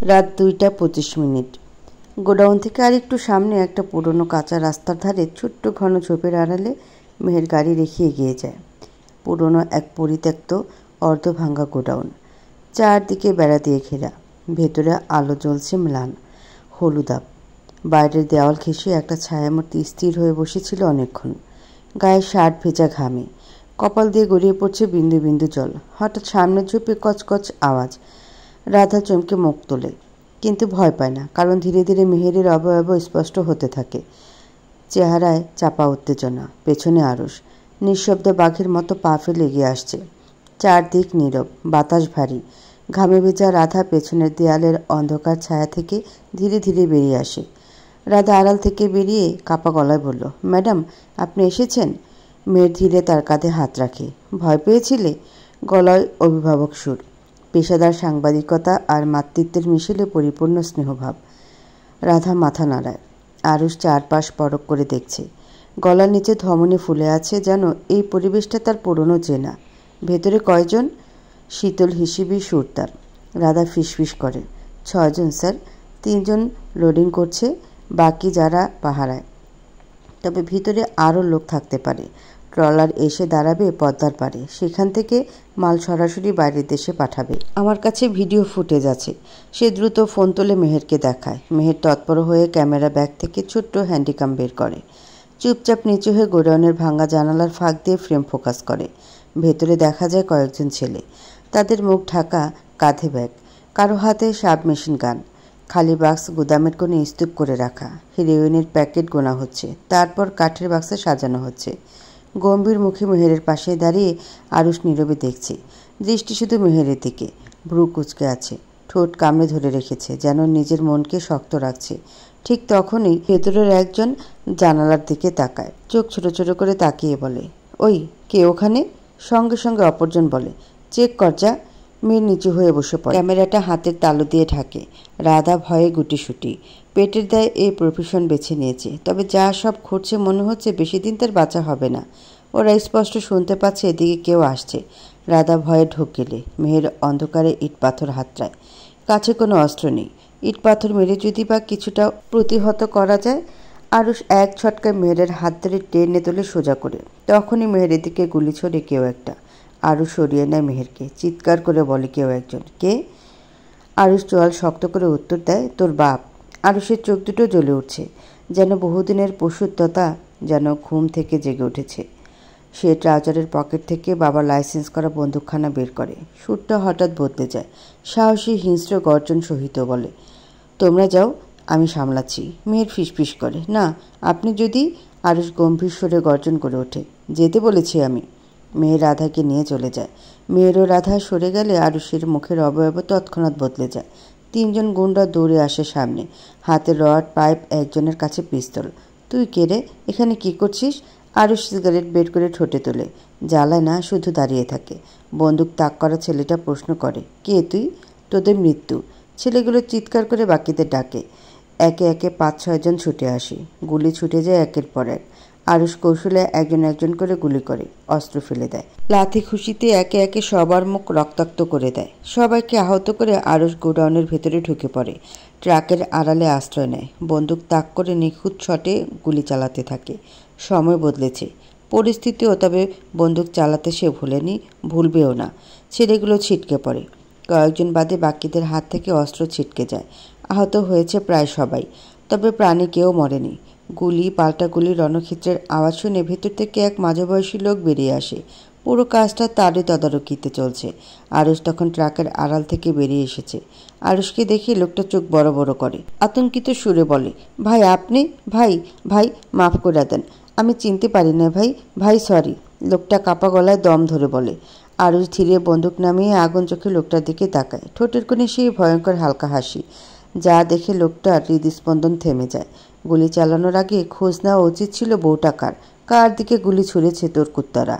রাত 2:25। গোডাউন থেকে আর একটু সামনে একটা পুরনো কাঁচা রাস্তার ধারে ছোট্ট ঘন ঝোপের আড়ালে মেহের গাড়ি রেখে এগিয়ে যায়। পুরনো এক পরিত্যক্ত অর্ধভাঙ্গা গোডাউন, চারদিকে বেড়া দিয়ে ঘেরা। ভেতরে আলো জ্বলছে ম্লান হলুদাভ। বাইরের দেওয়াল ঘেঁষে একটা ছায়ামূর্তি স্থির হয়ে বসেছিল অনেকক্ষণ, গায়ে শার্ট ভেজা ঘামে, কপাল দিয়ে গড়িয়ে পড়ছে বিন্দু বিন্দু জল। হঠাৎ সামনের ঝোপে কচকচ আওয়াজ। রাধা চমকে মুখ তোলে, কিন্তু ভয় পায় না, কারণ ধীরে ধীরে মেহেরের অবয়ব স্পষ্ট হতে থাকে। চেহারায় চাপা উত্তেজনা, পেছনে আরশ নিঃশব্দ বাঘের মতো পা ফেলে এগিয়ে আসছে। চারদিক নীরব, বাতাস ভারী। ঘামে ভেজা রাধা পেছনের দেয়ালের অন্ধকার ছায়া থেকে ধীরে ধীরে বেরিয়ে আসে। রাধা আড়াল থেকে বেরিয়ে কাপা গলায় বলল, ম্যাডাম, আপনি এসেছেন? মেয়ের ধীরে তার কাঁধে হাত রাখে। ভয় পেয়েছিলে? গলায় অভিভাবক সুর। পেশাদার সাংবাদিকতা আর মাতৃত্বের মিশেলে পরিপূর্ণ স্নেহভাব। রাধা মাথা নাড়ায়। আরুষ চারপাশ পরখ করে দেখছে। গলার নিচে ধমনী ফুলে আছে, যেন এই পরিবেশটা তার পুরনো চেনা। ভেতরে কয়জন? শীতল হিসেবে সুর তার। রাধা ফিসফিস করে, 6 জন স্যার। 3 জন লোডিং করছে, বাকি যারা পাহারায়। তবে ভিতরে আরও লোক থাকতে পারে। ট্রলার এসে দাঁড়াবে পদ্মার পাড়ে, সেখান থেকে মাল সরাসরি বাইরের দেশে পাঠাবে। আমার কাছে ভিডিও ফুটেজ আছে। সে দ্রুত ফোন তুলে মেহেরকে দেখায়। মেহের তৎপর হয়ে ক্যামেরা ব্যাগ থেকে ছোট্ট হ্যান্ডিক্যাম বের করে। চুপচাপ নিচু হয়ে গোডাউনের ভাঙা জানালার ফাঁক দিয়ে ফ্রেম ফোকাস করে। ভেতরে দেখা যায় কয়েকজন ছেলে, তাদের মুখ ঢাকা, কাঁধে ব্যাগ, কারো হাতে সাব মেশিন গান। খালি বাক্স গুদামের কোণে স্তূপ করে রাখা। হিরোইনের প্যাকেট গোনা হচ্ছে, তারপর কাঠের বাক্সে সাজানো হচ্ছে। গম্ভীর মুখে মেহেরের পাশে দাঁড়িয়ে আরুষ নীরবে দেখছে। দৃষ্টি শুধু মেহেরের দিকে। ভ্রু কুঁচকে আছে, ঠোঁট কামড়ে ধরে রেখেছে, যেন নিজের মনকে শক্ত রাখছে। ঠিক তখনই ভেতরের একজন জানালার দিকে তাকায়, চোখ ছোট ছোট করে তাকিয়ে বলে, ওই কে ওখানে? সঙ্গে সঙ্গে অপরজন বলে, চেক কর যা। মেয়ের নিচু হয়ে বসে পড়ে, ক্যামেরাটা হাতের তালু দিয়ে ঢাকে। রাধা ভয়ে গুটিসুটি। পেটের দায়ে এই প্রফেশন বেছে নিয়েছে, তবে যা সব ঘটছে মনে হচ্ছে বেশি দিন তার বাঁচা হবে না। ওরা স্পষ্ট শুনতে পাচ্ছে এদিকে কেউ আসছে। রাধা ভয়ে ঢোক গেলে মেহের অন্ধকারে ইট পাথর হাতড়ায়। কাছে কোনো অস্ত্র নেই। ইট পাথর মেরে যদি বা কিছুটা প্রতিহত করা যায়। আরুষ এক ছটকায় মেহেরের হাত ধরে টেনে তোলে সোজা করে। তখনই মেহেরের দিকে গুলি ছোড়ে কেউ একটা। আরুষ সরিয়ে নেয় মেহেরকে, চিৎকার করে বলে কেউ একজন। কে? আরুষ চোয়াল শক্ত করে উত্তর দেয়, তোর বাপ। আরুষের চোখ দুটো জ্বলে উঠছে, যেন বহুদিনের পশুত্বতা যেন ঘুম থেকে জেগে উঠেছে। সে ট্রাউজারের পকেট থেকে বাবার লাইসেন্স করা বন্দুকখানা বের করে। সুরটা হঠাৎ বদলে যায়, সাহসী হিংস্র গর্জন সহিত বলে, তোমরা যাও, আমি সামলাচ্ছি। মেয়ের ফিসফিস করে, না আপনি যদি। আরুষ গম্ভীর স্বরে গর্জন করে ওঠে, যেতে বলেছি আমি। মেয়ের রাধাকে নিয়ে চলে যায়। মেয়েরও রাধা সরে গেলে আরুষের মুখের অবয়ব তৎক্ষণাৎ বদলে যায়। 3 জন গুন্ডা দৌড়ে আসে সামনে, হাতে রড, পাইপ, একজনের কাছে পিস্তল। তুই কে রে? এখানে কি করছিস? আরুষ সিগারেট বের করে ঠোঁটে তোলে, জ্বালায় না, শুধু দাঁড়িয়ে থাকে। বন্দুক তাক করা ছেলেটা প্রশ্ন করে, কে তুই? তোদের মৃত্যু। ছেলেগুলো চিৎকার করে বাকিদের ডাকে। একে একে 5-6 জন ছুটে আসে। গুলি ছুটে যায় একের পর এক। আরুষ কৌশলে একজন একজন করে গুলি করে, অস্ত্র ফেলে দেয়। লাথি খুশিতে একে একে সবার মুখ রক্তাক্ত করে দেয়। সবাইকে আহত করে আরুষ গোডাউনের ভেতরে ঢুকে পড়ে। ট্রাকের আড়ালে আশ্রয় নেয়। বন্দুক তাক করে নিখুঁত শটে গুলি চালাতে থাকে। সময় বদলেছে, পরিস্থিতিও, তবে বন্দুক চালাতে সে ভুলেনি, ভুলবেও না। ছেলেগুলো ছিটকে পড়ে। কয়েকজন বাদে বাকিদের হাত থেকে অস্ত্র ছিটকে যায়। আহত হয়েছে প্রায় সবাই, তবে প্রাণে কেউ মরেনি। গুলি পাল্টা গুলি, রণক্ষেত্রের আওয়াজ শুনে ভেতর থেকে এক মাঝবয়সী লোক বেরিয়ে আসে। পুরো কাজটা তারই তদারকিতে চলছে। আরুষ তখন ট্রাকের আড়াল থেকে বেরিয়ে এসেছে। আরুষকে দেখে লোকটা চোখ বড় বড় করে, আতঙ্কিত সুরে বলে, ভাই আপনি? ভাই, ভাই মাফ করে দেন, আমি চিনতে পারি না ভাই, ভাই সরি। লোকটা কাপা গলায় দম ধরে বলে। আরুষ ধীরে বন্দুক নামিয়ে আগুন চোখে লোকটার দিকে তাকায়। ঠোঁটের কোণে সেই ভয়ঙ্কর হালকা হাসি, যা দেখে লোকটার হৃদস্পন্দন থেমে যায়। গুলি চালানোর আগে খোঁজ নেওয়া উচিত ছিল বউটা কার, কার দিকে গুলি ছুঁড়েছে তোর কুত্তারা।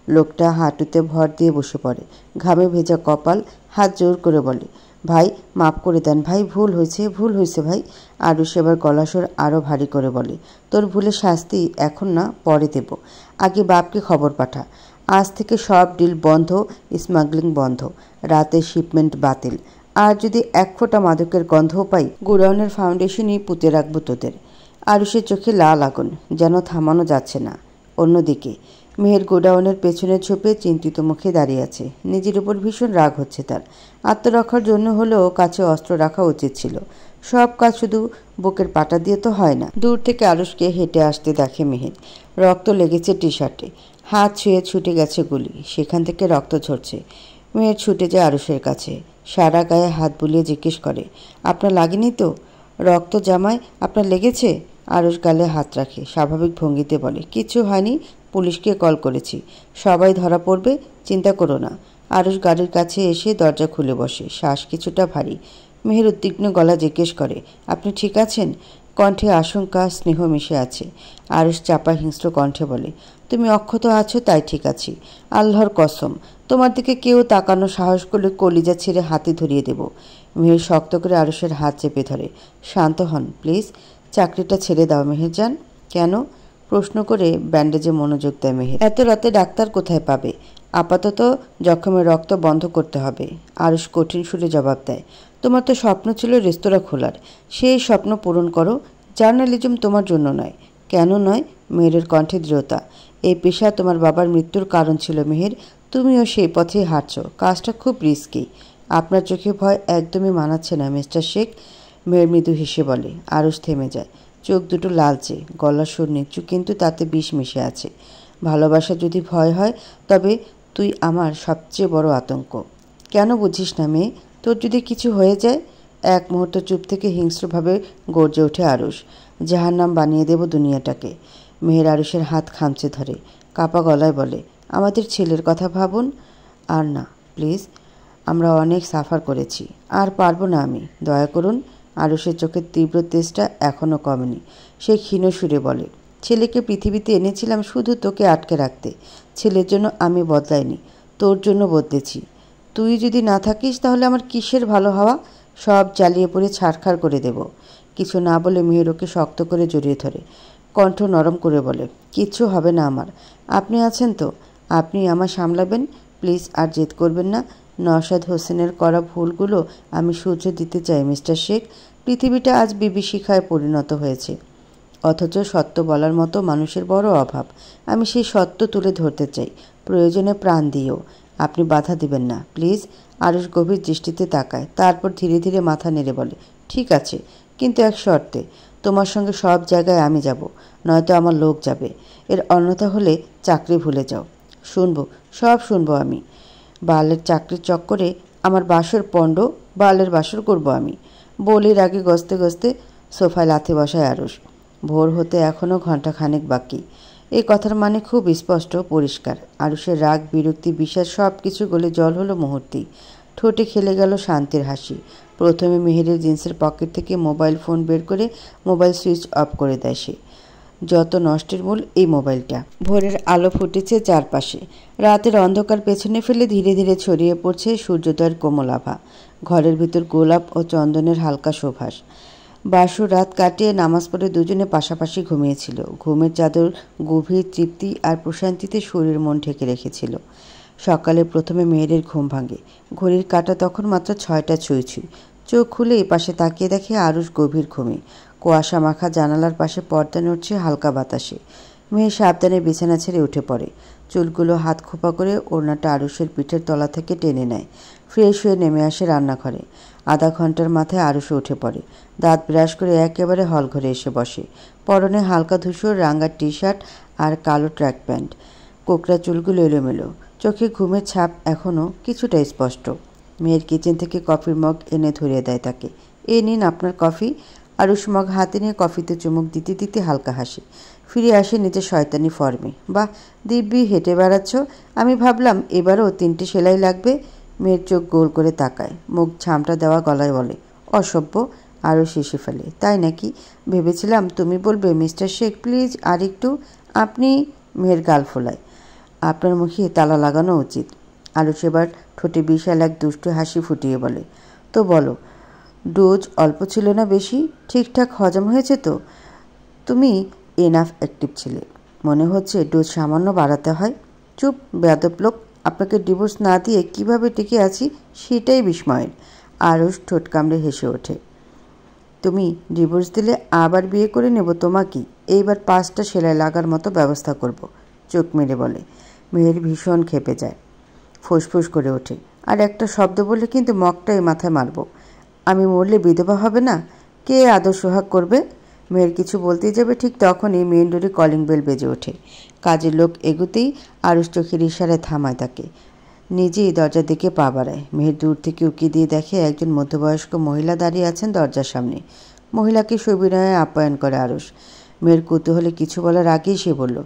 লোকটা হাঁটুতে ভর দিয়ে বসে পড়ে, ঘামে ভেজা কপাল, হাত জোর করে বলে, ভাই মাফ করে দেন ভাই, ভুল হয়েছে ভাই। আরুষ এবার গলাস্বর আরও ভারী করে বলে, তোর ভুলের শাস্তি এখন না, পরে দেব। আগে বাপকে খবর পাঠা। আজ থেকে সব ডিল বন্ধ, স্মাগলিং বন্ধ, রাতের শিপমেন্ট বাতিল। আর যদি এক ফোঁটা মাদকের গন্ধও পাই, গোডাউনের ফাউন্ডেশনই পুঁতে রাখবো তোদের। আরুষের চোখে লাল আগুন, যেন থামানো যাচ্ছে না। অন্যদিকে মেহের গোডাউনের পেছনে ঝোপে চিন্তিত মুখে দাঁড়িয়ে আছে। নিজের উপর ভীষণ রাগ হচ্ছে তার। আত্মরক্ষার জন্য হলেও কাছে অস্ত্র রাখা উচিত ছিল। সব কাজ শুধু বুকের পাটা দিয়ে তো হয় না। দূর থেকে আরুষকে হেঁটে আসতে দেখে মেহের। রক্ত লেগেছে টি শার্টে, হাত ছুঁয়ে ছুটে গেছে গুলি, সেখান থেকে রক্ত ঝরছে। মেহের ছুটে যায় আরুষের কাছে, সারা গায়ে হাত বুলিয়ে জিজ্ঞেস করে, আপনার লাগেনি তো? রক্ত জামায় আপনার লেগেছে? আরুষ গালে হাত রাখে, স্বাভাবিক ভঙ্গিতে বলে, কিচ্ছু হয়নি, পুলিশকে কল করেছি, সবাই ধরা পড়বে, চিন্তা করো না। আরুষ গাড়ির কাছে এসে দরজা খুলে বসে, শ্বাস কিছুটা ভারী। মেহের উদ্বিগ্ন গলা জিজ্ঞেস করে, আপনি ঠিক আছেন? কণ্ঠে আশঙ্কা স্নেহ মিশে আছে। আরুষ চাপা হিংস্র কণ্ঠে বলে, তুমি অক্ষত আছো তাই ঠিক আছি, আল্লাহর কসম, তোমার দিকে কেউ তাকানো সাহস করলে কলিজা ছিঁড়ে হাতে ধরিয়ে দেব। মেহের শক্ত করে আরুষের হাত চেপে ধরে। শান্ত হন প্লিজ, চাকরিটা ছেড়ে দাও মেহেরজান। কেন? প্রশ্ন করে ব্যান্ডেজে মনোযোগ দেয় মেহের। এত রাতে ডাক্তার কোথায় পাবে? আপাতত জখমের রক্ত বন্ধ করতে হবে। আরুষ কঠিন সুরে জবাব দেয়, তোমার তো স্বপ্ন ছিল রেস্তোরাঁ খোলার, সেই স্বপ্ন পূরণ করো। জার্নালিজম তোমার জন্য নয়। কেন নয়? মেহেরের কণ্ঠে দৃঢ়তা। এই পেশা তোমার বাবার মৃত্যুর কারণ ছিল মেহের, তুমিও সেই পথেই হাঁটছো। কাজটা খুব রিস্কি। আপনার চোখে ভয় একদমই মানাচ্ছে না মিস্টার শেখ। মেহের মৃদু হেসে বলে। আরুষ থেমে যায়, চোখ দুটো লালচে, গলার সুর নিচু, কিন্তু তাতে বিষ মিশে আছে। ভালোবাসা যদি ভয় হয়, তবে তুই আমার সবচেয়ে বড় আতঙ্ক। কেন বুঝিস না মেয়ে? তোর যদি কিছু হয়ে যায়? এক মুহূর্ত চুপ থেকে হিংস্রভাবে গর্জে ওঠে আরুষ, জাহান্নাম বানিয়ে দেব দুনিয়াটাকে। মেহের আরুষের হাত খামচে ধরে, কাপা গলায় বলে, আমাদের ছেলের কথা ভাবুন। আর না প্লিজ, আমরা অনেক সাফার করেছি, আর পারবো না আমি, দয়া করুন। আরুষের চোখের তীব্র তেজটা এখনও কমেনি। সে ক্ষীণ সুরে বলে, ছেলেকে পৃথিবীতে এনেছিলাম শুধু তোকে আটকে রাখতে। ছেলের জন্য আমি বদলাইনি, তোর জন্য বদলেছি। তুই যদি না থাকিস তাহলে আমার কিসের ভালো হওয়া? সব জ্বালিয়ে পড়ে ছাড়খাড় করে দেব। কিছু না বলে মেহের ওকে শক্ত করে জড়িয়ে ধরে, কণ্ঠ নরম করে বলে, কিচ্ছু হবে না আমার। আপনি আছেন তো? আপনি আমার সামলাবেন। প্লিজ আর জেদ করবেন না। নওশাদ হোসেনের করা ভুলগুলো আমি শুধরে দিতে চাই মিস্টার শেখ। পৃথিবীটা আজ বিভীষিকায় পরিণত হয়েছে, অথচ সত্য বলার মতো মানুষের বড় অভাব। আমি সেই সত্য তুলে ধরতে চাই, প্রয়োজনে প্রাণ দিয়েও। আপনি বাধা দিবেন না প্লিজ। আরুষ গভীর দৃষ্টিতে তাকায়, তারপর ধীরে ধীরে মাথা নেড়ে বলে, ঠিক আছে, কিন্তু এক শর্তে। তোমার সঙ্গে সব জায়গায় আমি যাব, নয়তো আমার লোক যাবে। এর অন্যথা হলে চাকরি ভুলে যাও। শুনবো, সব শুনবো আমি। বালের চাকরির চক্করে আমার বাসর পণ্ড, বালের বাসর করব আমি। বলির আগে গস্তে গস্তে সোফায় লাথি বসায় আরুষ। ভোর হতে এখনও ঘণ্টাখানেক বাকি। এই কথার মানে খুব স্পষ্ট, পরিষ্কার। আরুষের রাগ, বিরক্তি, বিশ্বাস সব কিছু গলে জল হলো মুহূর্তেই। ঠোঁটে খেলে গেল শান্তির হাসি। প্রথমে মেহেরের জিন্সের পকেট থেকে মোবাইল ফোন বের করে মোবাইল সুইচ অফ করে দেয় সে। যত নষ্টের মূল এই মোবাইলটা। ভোরের আলো ফুটেছে চারপাশে, রাতের অন্ধকার পেছনে ফেলে ধীরে ধীরে ছড়িয়ে পড়ছে সূর্যোদয়ের কোমল আভা। ঘরের ভিতর গোলাপ ও চন্দনের হালকা সুবাস। বাসর রাত কাটিয়ে নামাজ পড়ে দুজনে পাশাপাশি ঘুমিয়েছিল। ঘুমের চাদর গভীর তৃপ্তি আর প্রশান্তিতে শরীর মন ঢেকে রেখেছিল। সকালে প্রথমে মেহেরের ঘুম ভাঙে। ঘড়ির কাঁটা তখন মাত্র 6টা ছুঁই ছুঁই। চোখ খুলে এপাশে তাকিয়ে দেখে আরুষ গভীর ঘুমে। কুয়াশা মাখা জানালার পাশে পর্দা নড়ছে হালকা বাতাসে। মেয়ে সাবধানে বিছানা ছেড়ে উঠে পড়ে। চুলগুলো হাত খোপা করে ওড়নাটা আরুষের পিঠের তলা থেকে টেনে নেয়। ফ্রেশ হয়ে নেমে আসে রান্নাঘরে। আধা ঘন্টার মাথায় আরুষে উঠে পড়ে। দাঁত ব্রাশ করে একেবারে হল ঘরে এসে বসে। পরনে হালকা ধূসর রাঙা টি শার্ট আর কালো ট্র্যাক প্যান্ট। কোকড়া চুলগুলো এলোমেলো। চোখে ঘুমের ছাপ এখনও কিছুটা স্পষ্ট। মেয়ের কিচেন থেকে কফির মগ এনে ধরিয়ে দেয় তাকে। এ নিন আপনার কফি। আরুষ মগ হাতে নিয়ে কফিতে চুমুক দিতে দিতে হালকা হাসে। ফিরে আসে নিজের শয়তানি ফর্মে। বাহ, দিব্যি হেঁটে বেড়াচ্ছ। আমি ভাবলাম এবারও 3টে সেলাই লাগবে। মেয়ের চোখ গোল করে তাকায়, মুখ ঝামটা দেওয়া গলায় বলে, অসভ্য। আরও হেসে ফেলে, তাই নাকি? ভেবেছিলাম তুমি বলবে মিস্টার শেখ প্লিজ আর একটু। আপনি? মেয়ের গাল ফোলায়, আপনার মুখে তালা লাগানো উচিত। আরুষ এবার ঠোঁটে বিশাল এক দুষ্টু হাসি ফুটিয়ে বলে, তো বলো, ডোজ অল্প ছিল না বেশি? ঠিকঠাক হজম হয়েছে তো? তুমি এনাফ অ্যাক্টিভ ছিলে, মনে হচ্ছে ডোজ সামান্য বাড়াতে হয়। চুপ বেয়াদব লোক, আপনাকে ডিভোর্স না দিয়ে কিভাবে টিকে আছি সেটাই বিস্ময়ের। আরুষ ঠোঁট কামড়ে হেসে ওঠে। তুমি ডিভোর্স দিলে আবার বিয়ে করে নেব তোমাকেই, এইবার 5টা সেলাই লাগার মতো ব্যবস্থা করব, চোখ মেরে বলে। মেহের ভীষণ ক্ষেপে যায়, ফুসফুস করে ওঠে, আর একটা শব্দ বললে কিন্তু মগটাই মাথায় মারব। আমি মরলে বিধবা হবে না? কে আদর সোহাগ করবে? মেয়ের কিছু বলতেই যাবে, ঠিক তখনই মেইন ডোরে কলিং বেল বেজে ওঠে। কাজের লোক এগোতেই আরুষ চোখের ইশারায় থামায় তাকে, নিজেই দরজার দিকে পা বাড়ায়। মেহের দূর থেকে উকি দিয়ে দেখে একজন মধ্যবয়স্ক মহিলা দাঁড়িয়ে আছেন দরজার সামনে। মহিলাকে সবিনয়ে আপ্যায়ন করে আরুষ। মেয়ের কৌতূহলে কিছু বলার আগেই সে বলল,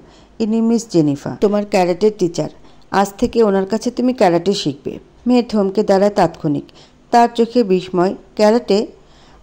ইনি মিস জেনিফা, তোমার ক্যারাটের টিচার। আজ থেকে ওনার কাছে তুমি ক্যারাটে শিখবে। মেয়ের থমকে দাঁড়ায় তাৎক্ষণিক, তার চোখে বিস্ময়। ক্যারাটে?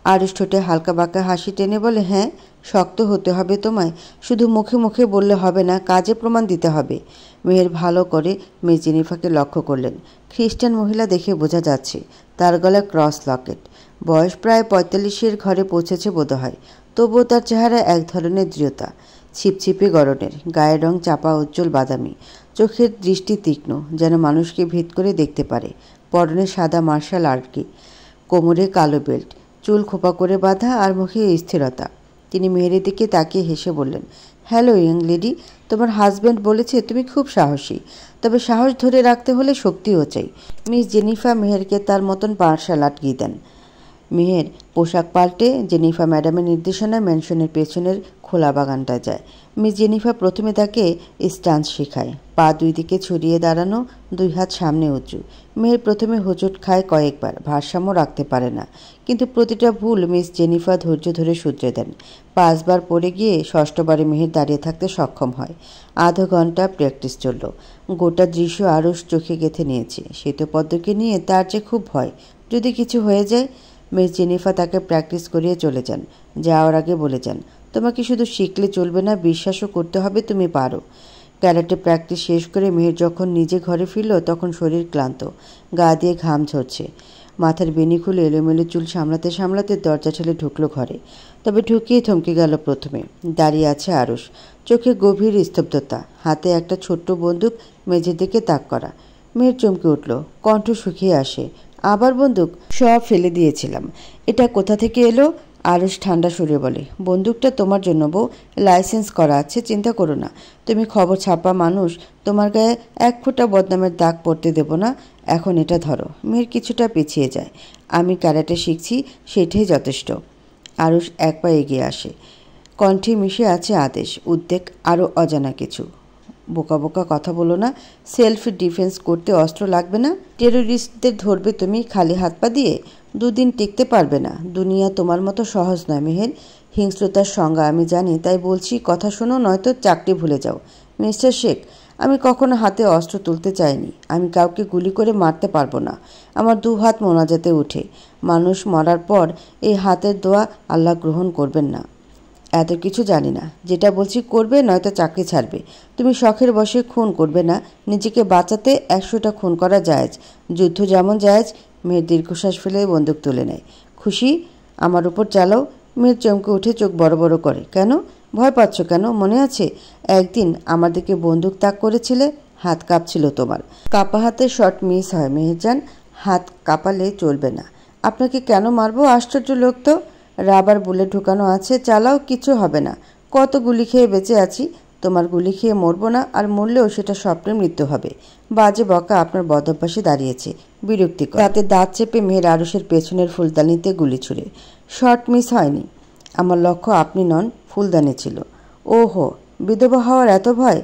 আরুষ ঠোঁটে হালকা বাঁকা হাসি টেনে বলে, হ্যাঁ, শক্ত হতে হবে তোমায়, শুধু মুখে মুখে বললে হবে না, কাজে প্রমাণ দিতে হবে। মেয়ের ভালো করে মিস জেনিফাকে লক্ষ্য করলেন। খ্রিস্টান মহিলা দেখে বোঝা যাচ্ছে, তার গলায় ক্রস লকেট। বয়স প্রায় 45-এর ঘরে পৌঁছেছে বোধহয়, তবুও তার চেহারা এক ধরনের দৃঢ়তা, ছিপছিপে গড়নের, গায়ের রং চাপা উজ্জ্বল বাদামি, চোখের দৃষ্টি তীক্ষ্ণ, যেন মানুষকে ভেদ করে দেখতে পারে। পরনে সাদা মার্শাল আর্টকে, কোমরে কালো বেল্ট, চুল খোপা করে বাঁধা, আর মুখে স্থিরতা। তিনি মেহেরের দিকে তাকিয়ে হেসে বললেন, হ্যালো ইয়ং লেডি, তোমার হাজব্যান্ড বলেছে তুমি খুব সাহসী, তবে সাহস ধরে রাখতে হলে শক্তিও চাই। মিস জেনিফা মেহেরকে তার মতন মার্শাল আর্ট গিয়ে দেন। মেহের পোশাক পাল্টে জেনিফা ম্যাডামের নির্দেশনায় ম্যানশনের পেছনের খোলা বাগানটায় যায়। মিস জেনিফা প্রথমে তাকে স্টান্স শেখায়, পা দুই দিকে ছড়িয়ে দাঁড়ানো, 2 হাত সামনে উঁচু। মেহের প্রথমে হোঁচট খায় কয়েকবার, ভারসাম্য রাখতে পারে না, কিন্তু প্রতিটা ভুল মিস জেনিফা ধৈর্য ধরে শুধরে দেন। 5 বার পড়ে গিয়ে 6ষ্ঠবারে মেহের দাঁড়িয়ে থাকতে সক্ষম হয়। আধা ঘন্টা প্র্যাকটিস চলল। গোটা দৃশ্য আরুষ চোখে গেঁথে নিয়েছে। শ্বেতপদ্মকে নিয়ে তার যে খুব ভয়, যদি কিছু হয়ে যায়। মিস জেনিফা তাকে প্র্যাকটিস করিয়ে চলে যান। যাওয়ার আগে বলে যান, তোমাকে শুধু শিখলে চলবে না, বিশ্বাসও করতে হবে তুমি পারো। ক্যারাটে প্র্যাকটিস শেষ করে মেহের যখন নিজে ঘরে ফিরল, তখন শরীর ক্লান্ত, গা দিয়ে ঘাম ঝরছে। মাথার বেনি খুলে এলোমেলো চুল সামলাতে সামলাতে দরজা ঠেলে ঢুকলো ঘরে। তবে ঢুকিয়ে থমকে গেল প্রথমে। দাঁড়িয়ে আছে আরুষ, চোখে গভীর স্তব্ধতা, হাতে একটা ছোট্ট বন্দুক, মেঝের দিকে তাক করা। মেয়ের চমকে উঠল, কণ্ঠ শুকিয়ে আসে, আবার বন্দুক? সব ফেলে দিয়েছিলাম। এটা কোথা থেকে এলো? আরুষ ঠান্ডা সুরে বলে, বন্দুকটা তোমার জন্য বউ, লাইসেন্স করা আছে, চিন্তা করো না। তুমি খবর ছাপা মানুষ, তোমার গায়ে 1 ফোঁটা বদনামের দাগ পড়তে দেব না। এখন এটা ধরো। মেয়ের কিছুটা পিছিয়ে যায়। আমি ক্যারাটে শিখছি, সেটাই যথেষ্ট। আরুষ 1 পা এগিয়ে আসে, কণ্ঠে মিশে আছে আদেশ, উদ্বেগ, আরও অজানা কিছু। বোকা বোকা কথা বলো না, সেলফ ডিফেন্স করতে অস্ত্র লাগবে না। টেরোরিস্টদের ধরবে তুমি খালি হাত পা দিয়ে? 2 দিন টিকতে পারবে না। দুনিয়া তোমার মতো সহজ নয় মেহের, হিংস্রতার সংজ্ঞা আমি জানি, তাই বলছি কথা শোনো, নয়তো চাকরি ভুলে যাও। মিস্টার শেখ, আমি কখনো হাতে অস্ত্র তুলতে চাইনি। আমি কাউকে গুলি করে মারতে পারবো না। আমার 2 হাত মোনাজাতে উঠে। মানুষ মরার পর এই হাতের দোয়া আল্লাহ গ্রহণ করবেন না। এত কিছু জানি না, যেটা বলছি করবে, নয়তো চাকরি ছাড়বে। তুমি শখের বশে খুন করবে না, নিজেকে বাঁচাতে 100টা খুন করা জায়েজ, যুদ্ধ যেমন জায়েজ। মেয়ের দীর্ঘশ্বাস ফেলে বন্দুক তুলে নেয়। খুশি? আমার উপর চালাও। মেয়ের চমকে উঠে চোখ বড় বড় করে, কেন? ভয় পাচ্ছ কেন? মনে আছে একদিন আমার দিকে বন্দুক তাক করেছিলে? হাত কাঁপছিল তোমার। কাঁপা হাতে শট মিস হয় মেহেরজান, হাত কাঁপালে চলবে না। আপনাকে কেন মারবো? আশ্চর্য লোক তো। রাবার বুলেট ঢুকানো আছে, চালাও, কিছু হবে না। কত গুলি খেয়ে বেঁচে আছি, তোমার গুলি খেয়ে মরবো না, আর মরলেও সেটা স্বপ্নের মৃত্যু হবে। বাজে বকা আপনার বদভ্যাসে দাঁড়িয়েছে, বিরক্তিকর। তাতে দাঁত চেপে মেহের আরুষের পেছনের ফুলদানিতে গুলি ছুড়ে। শট মিস হয়নি। আমার লক্ষ্য আপনি নন, ফুলদানি ছিল। ওহো, বিধবা হওয়ার এত ভয়?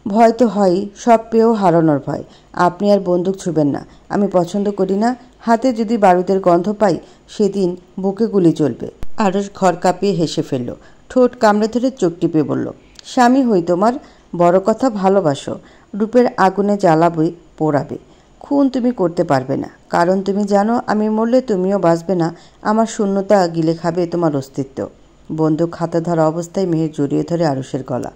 ভয় তো হয়ই, সব পেয়েও হারানোর ভয়। আপনি আর বন্দুক ছুবেন না, আমি পছন্দ করি না। হাতে যদি বারুদের গন্ধ পাই, সেদিন বুকে গুলি চলবে। আরুষ ঘর কাঁপিয়ে হেসে ফেলল, ঠোঁট কামড়ে ধরে চোখ টিপে বলল, স্বামী হই তোমার, বড় কথা ভালোবাসো, রূপের আগুনে জ্বালাবে, পোড়াবে। খুন তুমি করতে পারবে না, কারণ তুমি জানো আমি মরলে তুমিও বাঁচবে না, আমার শূন্যতা গিলে খাবে তোমার অস্তিত্ব। বন্দুক হাতে ধরা অবস্থায় মেহের জড়িয়ে ধরে আরুষের গলা,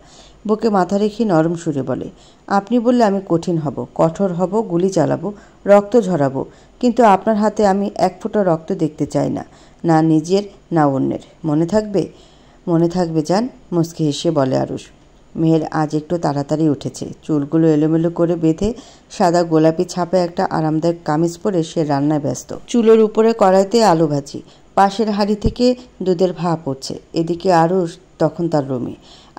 বুকে মাথা রেখে নরম সুরে বলে, আপনি বললে আমি কঠিন হব, কঠোর হব, গুলি চালাবো, রক্ত ঝরাবো, কিন্তু আপনার হাতে আমি 1 ফোঁটা রক্ত দেখতে চাই না, না নিজের না অন্যের। মনে থাকবে? মনে থাকবে জান, মুচকি হেসে বলে আরুষ। মেহের আজ একটু তাড়াতাড়ি উঠেছে। চুলগুলো এলোমেলো করে বেঁধে সাদা গোলাপি ছাপে একটা আরামদায়ক কামিজ পরে সে রান্নায় ব্যস্ত। চুলোর উপরে কড়াইতে আলু ভাজি, পাশের হাঁড়ি থেকে দুধের ভাপ উঠছে। এদিকে আরুষ তখন তার রুমে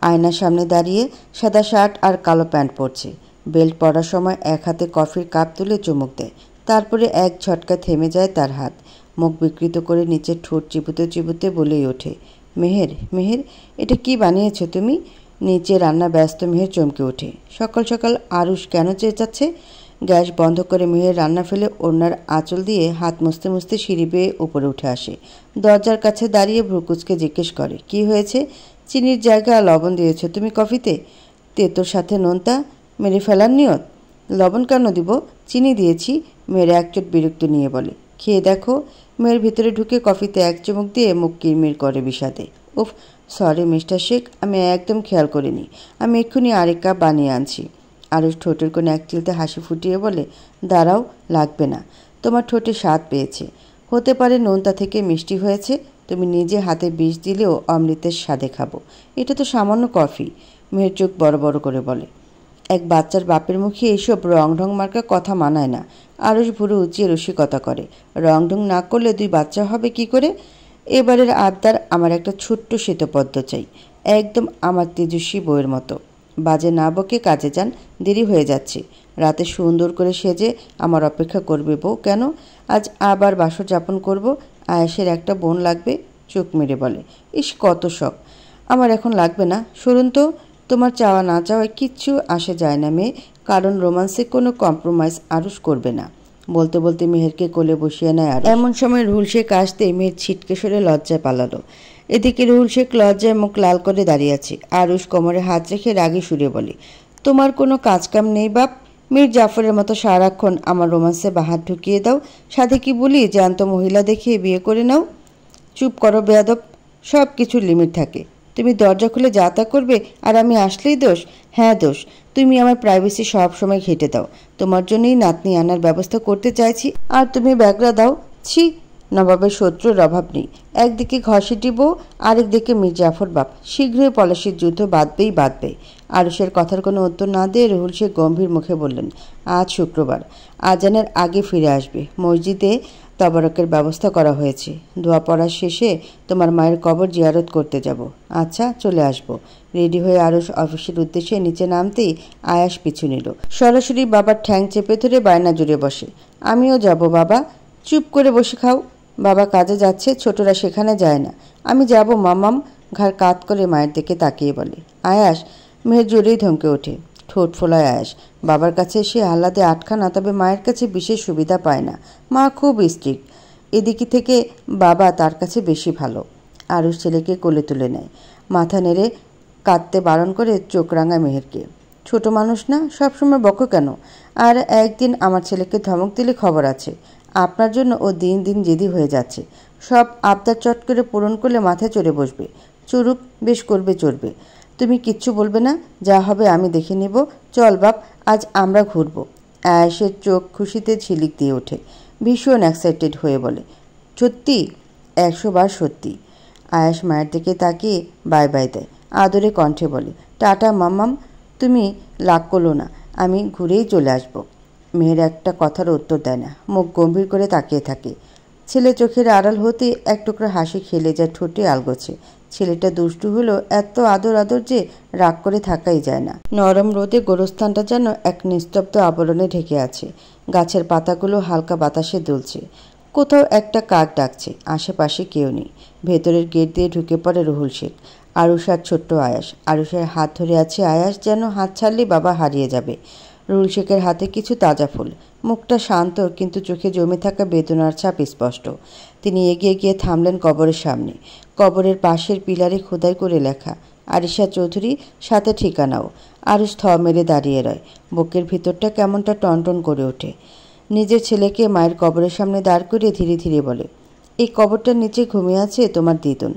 আয়নার সামনে দাঁড়িয়ে সাদা শার্ট আর কালো প্যান্ট পরছে। বেল্ট পরার সময় এক হাতে কফির কাপ তুলে চুমুক দেয়, তারপরে এক ঝটকায় থেমে যায় তার হাত। মুখ বিকৃত করে নিচের ঠোঁট চিবুতে চিবুতে বলেই ওঠে, মেহের, মেহের, এটা কি বানিয়েছো তুমি? নিচে রান্না ব্যস্ত মেহের চমকে ওঠে। সকাল সকাল আরুষ কেন চেঁচাচ্ছে? গ্যাস বন্ধ করে মেহের রান্না ফেলে ওনার আঁচল দিয়ে হাত মুছতে মুছতে সিঁড়ি বেয়ে উপরে উঠে আসে। দরজার কাছে দাঁড়িয়ে ভ্রুকুচকে জিজ্ঞেস করে, কি হয়েছে? চিনির জায়গায় লবণ দিয়েছো তুমি কফিতে? তেতোর সাথে নোনতা মেরে ফেলার নিয়ত? লবণ কেন দিব? চিনি দিয়েছি, মেয়ের একচোট বিরক্ত নিয়ে বলে। খেয়ে দেখো। মেয়ের ভিতরে ঢুকে কফিতে এক চুমুক দিয়ে মুখ কিরমির করে বিষাদে। উফ, সরি মিস্টার শেখ, আমি একদম খেয়াল করিনি। আমি এক্ষুনি আরেক কাপ বানিয়ে আনছি। আরুষ ঠোঁটের কোণে এক চিলতে হাসি ফুটিয়ে বলে, দাঁড়াও, লাগবে না। তোমার ঠোঁটে স্বাদ পেয়েছে, হতে পারে নোনতা থেকে মিষ্টি হয়েছে। তুমি নিজে হাতে বিষ দিলেও অমৃতের স্বাদে খাবো। এটা তো সামান্য কফি। মেয়ের চোখ বড় বড় করে বলে। এক বাচ্চার বাপের মুখে এইসব রং ঢং মার্কা কথা মানায় না। আরুষ ভুরু উঁচিয়ে রসিকতা করে, রং ঢং না করলে দুই বাচ্চা হবে কি করে? এবারের আবদার, আমার একটা ছোট্ট শ্বেতপদ্ম চাই, একদম আমার তেজস্বী বইয়ের মতো। বাজে না বকে কাজে যান, দেরি হয়ে যাচ্ছে। রাতে সুন্দর করে সেজে আমার অপেক্ষা করবে বউ কেন? আজ আবার বাসর যাপন করব। আয়েশের একটা বোন লাগবে। চোখ মেরে বলে, ইস কত শখ। আমার এখন লাগবে না, সরুন তো। তোমার চাওয়া না চাওয়ায় কিচ্ছু আসে যায় না মেয়ে, কারণ রোমান্সে কোনো কম্প্রোমাইজ আরুষ করবে না। বলতে বলতে মেহেরকে কোলে বসিয়ে নেয়। আর এমন সময় রুহুল শেখ আসতে মেয়ের ছিটকে সরে লজ্জায় পালালো। এদিকে রুহুল শেখ লজ্জায় মুখ লাল করে দাঁড়িয়ে আছে। আরুষ কোমরে হাত রেখে রাগে সুরে বলে, তোমার কোনো কাজকাম নেই বাপ? মীর জাফরের মতো সারাক্ষণ আমার রোমান্সে বাহাত ঢুকিয়ে দাও। সাথে কি বলি, জ্যান্ত মহিলা দেখিয়ে বিয়ে করে নাও। চুপ করো বেয়াদব, সব কিছুর লিমিট থাকে। তুমি দরজা খুলে যা তা করবে আর আমি আসলেই দোষ? হ্যাঁ দোষ। তুমি আমার প্রাইভেসি সব সময় ঘেঁটে দাও। তোমার জন্যই নাতনি আনার ব্যবস্থা করতে চাইছি, আর তুমি ব্যাগরা দাও। ছি, নবাবের শত্রুর অভাব নেই। একদিকে ঘষেটি বউ, আরেকদিকে মীর জাফর বাপ। শীঘ্রই পলাশির যুদ্ধ বাঁধবেই বাঁধবে। আরুষের কথার কোনো উত্তর না দিয়ে রুহুল শেখ গম্ভীর মুখে বললেন, আজ শুক্রবার, আজানের আগে ফিরে আসবে। মসজিদে তবরকের ব্যবস্থা করা হয়েছে। দোয়া পড়ার শেষে তোমার মায়ের কবর জিয়ারত করতে যাব। আচ্ছা, চলে আসবো। রেডি হয়ে আরুষ অফিসের উদ্দেশ্যে নিচে নামতেই আয়াস পিছু নিল। সরাসরি বাবার ঠ্যাং চেপে ধরে বায়না জুড়ে বসে, আমিও যাব বাবা। চুপ করে বসে খাও। বাবা কাজে যাচ্ছে, ছোটরা সেখানে যায় না। আমি যাব মামাম। ঘাড় কাত করে মায়ের দিকে তাকিয়ে বলে। আয়াস। মেয়ের জোরেই ধমকে ওঠে। ঠোঁট ফোলায় আয়াস। বাবার কাছে সে আহ্লাদে আটখানা, তবে মায়ের কাছে বিশেষ সুবিধা পায় না। মা খুব স্ট্রিক্ট। এদিকে থেকে বাবা তার কাছে বেশি ভালো। আরুষ ছেলেকে কোলে তুলে নেয়। মাথা নেড়ে কাঁদতে বারণ করে চোখ রাঙায় মেহেরকে। ছোট মানুষ না, সবসময় বকো কেন? আর একদিন আমার ছেলেকে ধমক দিলে খবর আছে। আপনার জন্য ও দিন দিন জেদি হয়ে যাচ্ছে। সব আবদার চট করে পূরণ করলে মাথায় চড়ে বসবে। চড়ুক, বেশ করবে চড়বে। তুমি কিচ্ছু বলবে না, যা হবে আমি দেখে নেব। চল বাপ, আজ আমরা ঘুরব। আয়েশের চোখ খুশিতে ঝিলিক দিয়ে ওঠে। ভীষণ এক্সাইটেড হয়ে বলে, সত্যি? 100 বার সত্যি। আয়েশ মায়ের দিকে তাকিয়ে বাই বাই দেয়। আদরে কণ্ঠে বলে, টাটা মাম্মাম, তুমি লাগ করলো না, আমি ঘুরেই চলে আসব। মেয়ের একটা কথার উত্তর দেয় না, মুখ গম্ভীর করে তাকিয়ে থাকে। ছেলে চোখের আড়াল হতে এক টুকরা হাসি খেলে যায় ঠোঁটে আলগোছে। ছেলেটা দুষ্টু হলো এত আদর আদর যে রাগ করে থাকাই যায় না। নরম রোদে গোরস্থানটা যেন এক নিস্তব্ধ আবরণে ঢেকে আছে। গাছের পাতাগুলো হালকা বাতাসে দুলছে। কোথাও একটা কাক ডাকছে। আশেপাশে কেউ নেই। ভেতরের গেট দিয়ে ঢুকে পড়ে রুহুল শেখ। আরুষ আর ছোট্ট আয়াস। আরুষের হাত ধরে আছে আয়াস, যেন হাত ছাড়লেই বাবা হারিয়ে যাবে। রুহুল শেখের হাতে কিছু তাজা ফুল। মুখটা শান্ত, কিন্তু চোখে জমে থাকা বেদনার ছাপ স্পষ্ট। তিনি এগিয়ে গিয়ে থামলেন কবরের সামনে। কবরের পাশের পিলারে খোদাই করে লেখা, আরিশা চৌধুরী, সাথে ঠিকানাও। আরুষ থ মেরে দাঁড়িয়ে রয়। বুকের ভিতরটা কেমনটা টনটন করে ওঠে। নিজের ছেলেকে মায়ের কবরের সামনে দাঁড় করিয়ে ধীরে ধীরে বলে, এই কবরটার নিচে ঘুমিয়ে আছে তোমার দিদুন,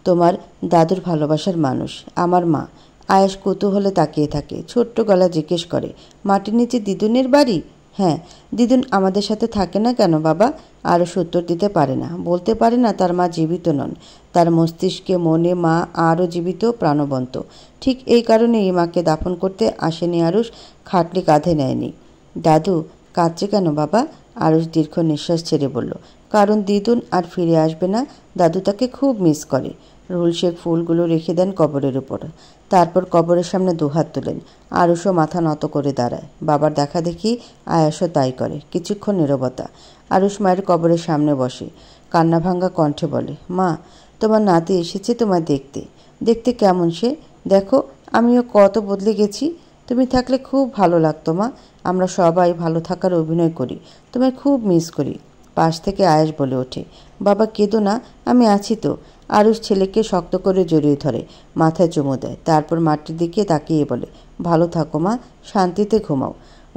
তোমার দাদুর ভালোবাসার মানুষ, আমার মা। আয়াস কৌতূহলে তাকিয়ে থাকে। ছোট্ট গলা জিজ্ঞেস করে, মাটির নিচে দিদুনের বাড়ি? হ্যাঁ। দিদুন আমাদের সাথে থাকে না কেন বাবা? আরও উত্তর দিতে পারে না, বলতে পারে না তার মা জীবিত নন। তার মস্তিষ্কে মনে মা আরও জীবিত, প্রাণবন্ত। ঠিক এই কারণেই মাকে দাফন করতে আসেনি আরুষ, খাটলি কাঁধে নেয়নি। দাদু কাঁদছে কেন বাবা? আরুষ দীর্ঘ নিঃশ্বাস ছেড়ে বলল, কারণ দিদুন আর ফিরে আসবে না। দাদু তাকে খুব মিস করে। রুহুল শেখ ফুলগুলো রেখে দেন কবরের উপর, তারপর কবরের সামনে দুহাত তোলেন। আরুষও মাথা নত করে দাঁড়ায়। বাবার দেখা দেখি আয়াসও তাই করে। কিছুক্ষণ নীরবতা। আরুষ মায়ের কবরের সামনে বসে, কান্না ভাঙ্গা কণ্ঠে বলে, মা তোমার নাতি এসেছে তোমায় দেখতে। দেখতে কেমন সে? দেখো আমিও কত বদলে গেছি। তুমি থাকলে খুব ভালো লাগতো মা। আমরা সবাই ভালো থাকার অভিনয় করি, তোমায় খুব মিস করি। পাশ থেকে আয়াস বলে ওঠে, বাবা কেঁদো না, আমি আছি তো। আরুষ ছেলেকে শক্ত করে জড়িয়ে ধরে, মাথায় চুমু দেয়, তারপর মাটির দিকে তাকিয়ে বলে, ভালো থাকো মা, শান্তিতে ঘুমাও।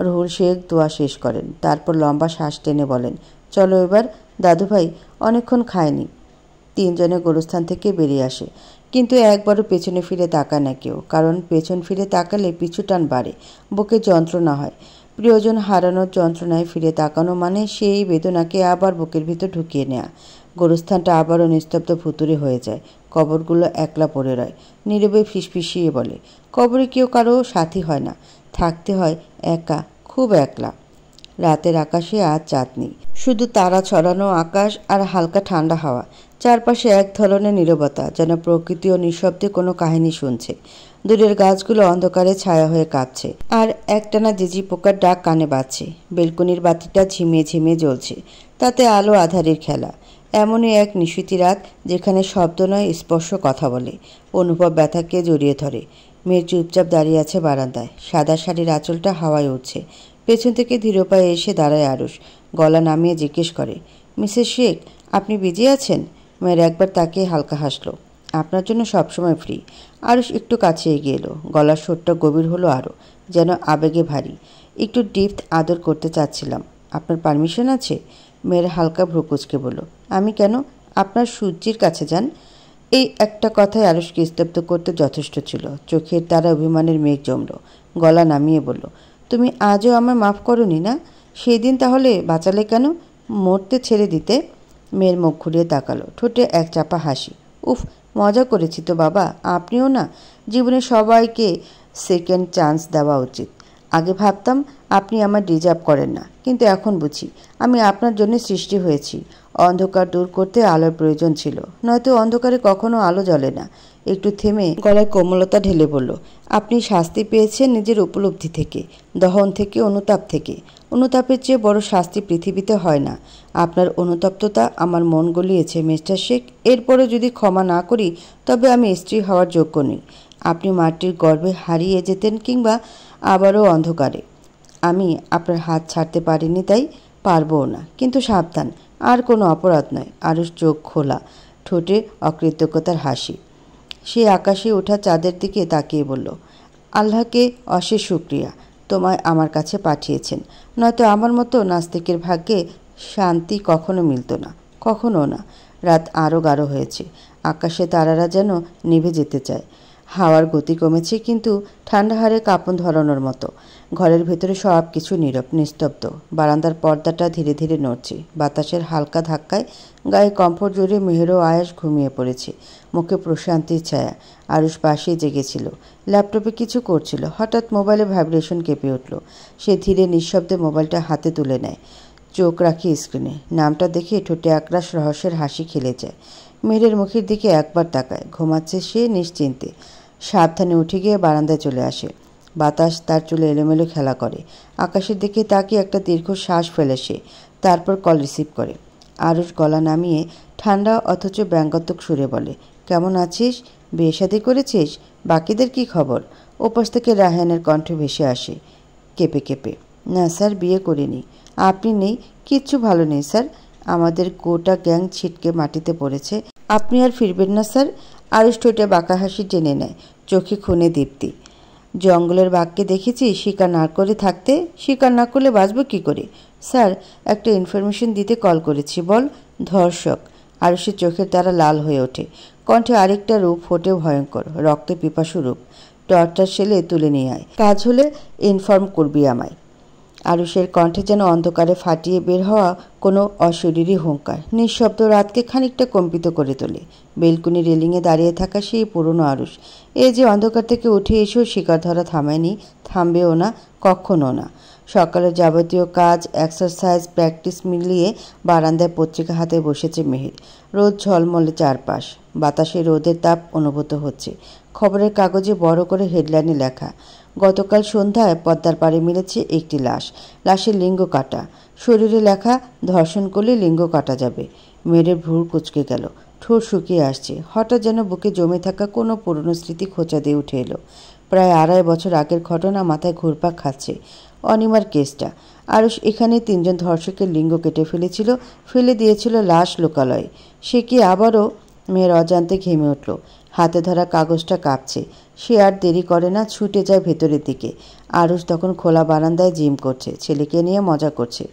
রুহুল শেখ দোয়া শেষ করেন, তারপর লম্বা শ্বাস টেনে বলেন, চলো এবার। দাদুভাই অনেকক্ষণ খায়নি। তিনজনে গোরস্থান থেকে বেরিয়ে আসে, কিন্তু একবারও পেছনে ফিরে তাকায় না কেউ, কারণ পেছন ফিরে তাকালে পিছু টান বাড়ে, বুকে যন্ত্রণা হয়। প্রিয়জন হারানোর যন্ত্রণায় ফিরে তাকানো মানে সেই বেদনাকে আবার বুকের ভিতর ঢুকিয়ে নেওয়া। গোরস্থানটা আবারও নিস্তব্ধ ভুতুরে হয়ে যায়। কবরগুলো একলা পড়ে রয়। নীরবে ফিসফিসিয়ে বলে, কবরে কেউ কারো সাথী হয় না, থাকতে হয় একা, খুব একলা। রাতের আকাশে আজ চাঁদ নেই, শুধু তারা ছড়ানো আকাশ আর হালকা ঠান্ডা হাওয়া। চারপাশে এক ধরনের নীরবতা, যেন প্রকৃতি ও নিঃশব্দে কোনো কাহিনী শুনছে। দূরের গাছগুলো অন্ধকারে ছায়া হয়ে কাঁপছে, আর একটানা জিজি পোকার ডাক কানে বাজছে। বেলকনির বাতিটা ঝিমিয়ে ঝিমিয়ে জ্বলছে, তাতে আলো আধারের খেলা। এমনই এক নিশীথী রাত, যেখানে শব্দ নয় স্পর্শ কথা বলে। অনুভব ব্যথাকে জড়িয়ে ধরে। মেয়ের চুপচাপ দাঁড়িয়ে আছে বারান্দায়, সাদা শাড়ির আঁচলটা হাওয়ায় উঠছে। পেছন থেকে ধীর পায়ে এসে দাঁড়ায় আরুষ, গলা নামিয়ে জিজ্ঞেস করে, মিসেস শেখ আপনি বিজি আছেন? মেয়ের একবার তাকিয়ে হালকা হাসলো, আপনার জন্য সবসময় ফ্রি। আরুষ একটু কাছে এগিয়ে এলো, গলার সুরটা গভীর হলো আরও, যেন আবেগে ভারী। একটু ডিপ আদর করতে চাচ্ছিলাম, আপনার পারমিশন আছে? মেয়ের হালকা ভ্রু কুঁচকে বলল, আমি কেন? আপনার সূর্যির কাছে যান। এই একটা কথায় আরুষকে স্তব্ধ করতে যথেষ্ট ছিল। চোখের তারা অভিমানের মেঘ জমল। গলা নামিয়ে বলল, তুমি আজও আমায় মাফ করনি না? সেই দিন তাহলে বাঁচালে কেন? মরতে ছেড়ে দিতে। মেয়ের মুখ ঘুরিয়ে তাকালো, ঠোঁটে এক চাপা হাসি। উফ, মজা করেছি তো বাবা, আপনিও না। জীবনে সবাইকে সেকেন্ড চান্স দেওয়া উচিত। আগে ভাবতাম আপনি আমার ডিজার্ভ করেন না, কিন্তু এখন বুঝি আমি আপনার জন্য সৃষ্টি হয়েছি। অন্ধকার দূর করতে আলোর প্রয়োজন ছিল, নয়তো অন্ধকারে কখনো আলো জ্বলে না। একটু থেমে গলায় কোমলতা ঢেলে বলল, আপনি শাস্তি পেয়েছেন নিজের উপলব্ধি থেকে, দহন থেকে, অনুতাপ থেকে। অনুতাপের চেয়ে বড় শাস্তি পৃথিবীতে হয় না। আপনার অনুতপ্ততা আমার মন গলিয়েছে মিস্টার শেখ। এরপরে যদি ক্ষমা না করি তবে আমি স্ত্রী হওয়ার যোগ্য নই। আপনি মাটির গর্ভে হারিয়ে যেতেন, কিংবা আবারও অন্ধকারে। আমি আপনার হাত ছাড়তে পারিনি, তাই পারবও না। কিন্তু সাবধান, আর কোনো অপরাধ নয়। আরুষ চোখ খোলা, ঠোঁটে অকৃতজ্ঞতার হাসি। সে আকাশে ওঠা চাঁদের দিকে তাকিয়ে বলল, আল্লাহকে অশেষ শুকরিয়া, তোমায় আমার কাছে পাঠিয়েছেন। নয়তো আমার মতো নাস্তিকের ভাগ্যে শান্তি কখনো মিলত না, কখনো না। রাত আরও গাঢ় হয়েছে, আকাশে তারারা যেন নিভে যেতে চায়। হাওয়ার গতি কমেছে, কিন্তু ঠান্ডা হাড়ে কাঁপন ধরানোর মতো। ঘরের ভেতরে সব কিছু নীরব, নিস্তব্ধ। বারান্দার পর্দাটা ধীরে ধীরে নড়ছে, বাতাসের হালকা ধাক্কায় গায়ে কমফোর্ট জুড়ে মেহের ও আয়াস ঘুমিয়ে পড়েছে, মুখে প্রশান্তির ছায়া। আরুষ পাশেই জেগেছিল, ল্যাপটপে কিছু করছিল। হঠাৎ মোবাইলে ভাইব্রেশন কেঁপে উঠল। সে ধীরে নিঃশব্দে মোবাইলটা হাতে তুলে নেয়, চোখ রাখি স্ক্রিনে। নামটা দেখে ঠোঁটে একরাশ রহস্যের হাসি খেলে যায়। মেয়ের মুখের দিকে একবার তাকায়, ঘুমাচ্ছে সে নিশ্চিন্তে। সাবধানে উঠে গিয়ে বারান্দায় চলে আসে। বাতাস তার চুলে এলোমেলো খেলা করে। আকাশের দিকে তাকিয়ে একটা দীর্ঘ শ্বাস ফেলে সে, তারপর কল রিসিভ করে। আরুষ গলা নামিয়ে ঠান্ডা অথচ ব্যঙ্গাত্মক সুরে বলে, কেমন আছিস? বিয়ে শাদী করেছিস? বাকিদের কি খবর? ওপাশ থেকে রায়হানের কণ্ঠ ভেসে আসে কেঁপে কেঁপে, না স্যার, বিয়ে করিনি। আপনি নেই, কিচ্ছু ভালো নেই স্যার। আমাদের গোটা গ্যাং ছিটকে মাটিতে পড়েছে। আপনি আর ফিরবেন না স্যার। আরুষ ঠোঁটে বাঁকা হাসি টেনে নেয়, চোখে খুনে দীপ্তি। জঙ্গলের বাঘকে দেখেছি শিকার না করে থাকতে, শিকার না করলে বাঁচব কী করে? স্যার, একটা ইনফরমেশন দিতে কল করেছি। বল। ধর্ষক। আরুষের চোখের তারা লাল হয়ে ওঠে, কণ্ঠে আরেকটা রূপ ফোটে, ভয়ঙ্কর, রক্তে পিপাসু রূপ। টর্চার সেলে তুলে নিয়ে আয়, কাজ হলে ইনফর্ম করবি আমায়। আরুষের কণ্ঠে যেন অন্ধকারে ফাটিয়ে বের হওয়া কোনো অশরীরী হুঙ্কার নিঃশব্দ রাতকে খানিকটা কম্পিত করে তোলে। বেলকুনি রেলিংয়ে দাঁড়িয়ে থাকা সেই পুরনো আরুষ এই যে অন্ধকার থেকে উঠে এসেও শিকার ধরা থামেনি, থামবেও না, কখনো না। সকালের যাবতীয় কাজ, এক্সারসাইজ, প্র্যাকটিস মিলিয়ে বারান্দায় পত্রিকা হাতে বসেছে মেহের। রোদ ঝলমলে চারপাশ, বাতাসে রোদের তাপ অনুভূত হচ্ছে। খবরের কাগজে বড় করে হেডলাইনে লেখা, গতকাল সন্ধ্যায় পদ্মার পাড়ে মিলেছে একটি লাশ, লাশের লিঙ্গ কাটা। শরীরে লেখা, ধর্ষণ করলে লিঙ্গ কাটা যাবে। মেয়ের ভ্রু কুঁচকে গেল, ঠোঁট শুকিয়ে আসছে। হঠাৎ যেন বুকে জমে থাকা কোনো পুরনো স্মৃতি খোঁচা দিয়ে উঠে এলো। প্রায় 2.5 বছর আগের ঘটনা মাথায় ঘুরপাক খাচ্ছে। অনিমার কেসটা, আরুষ এখানে 3 জন ধর্ষকের লিঙ্গ কেটে ফেলেছিল, ফেলে দিয়েছিল লাশ লোকালয়ে। সে কি আবারও? মেয়ের অজান্তে ঘেমে উঠল। হাতে ধরা কাগজটা কাঁপছে। সে আর দেরি করে না, ছুটে যায় ভেতরের দিকে। আরুষ তখন খোলা বারান্দায় জিম করছে, ছেলেকে নিয়ে মজা করছে।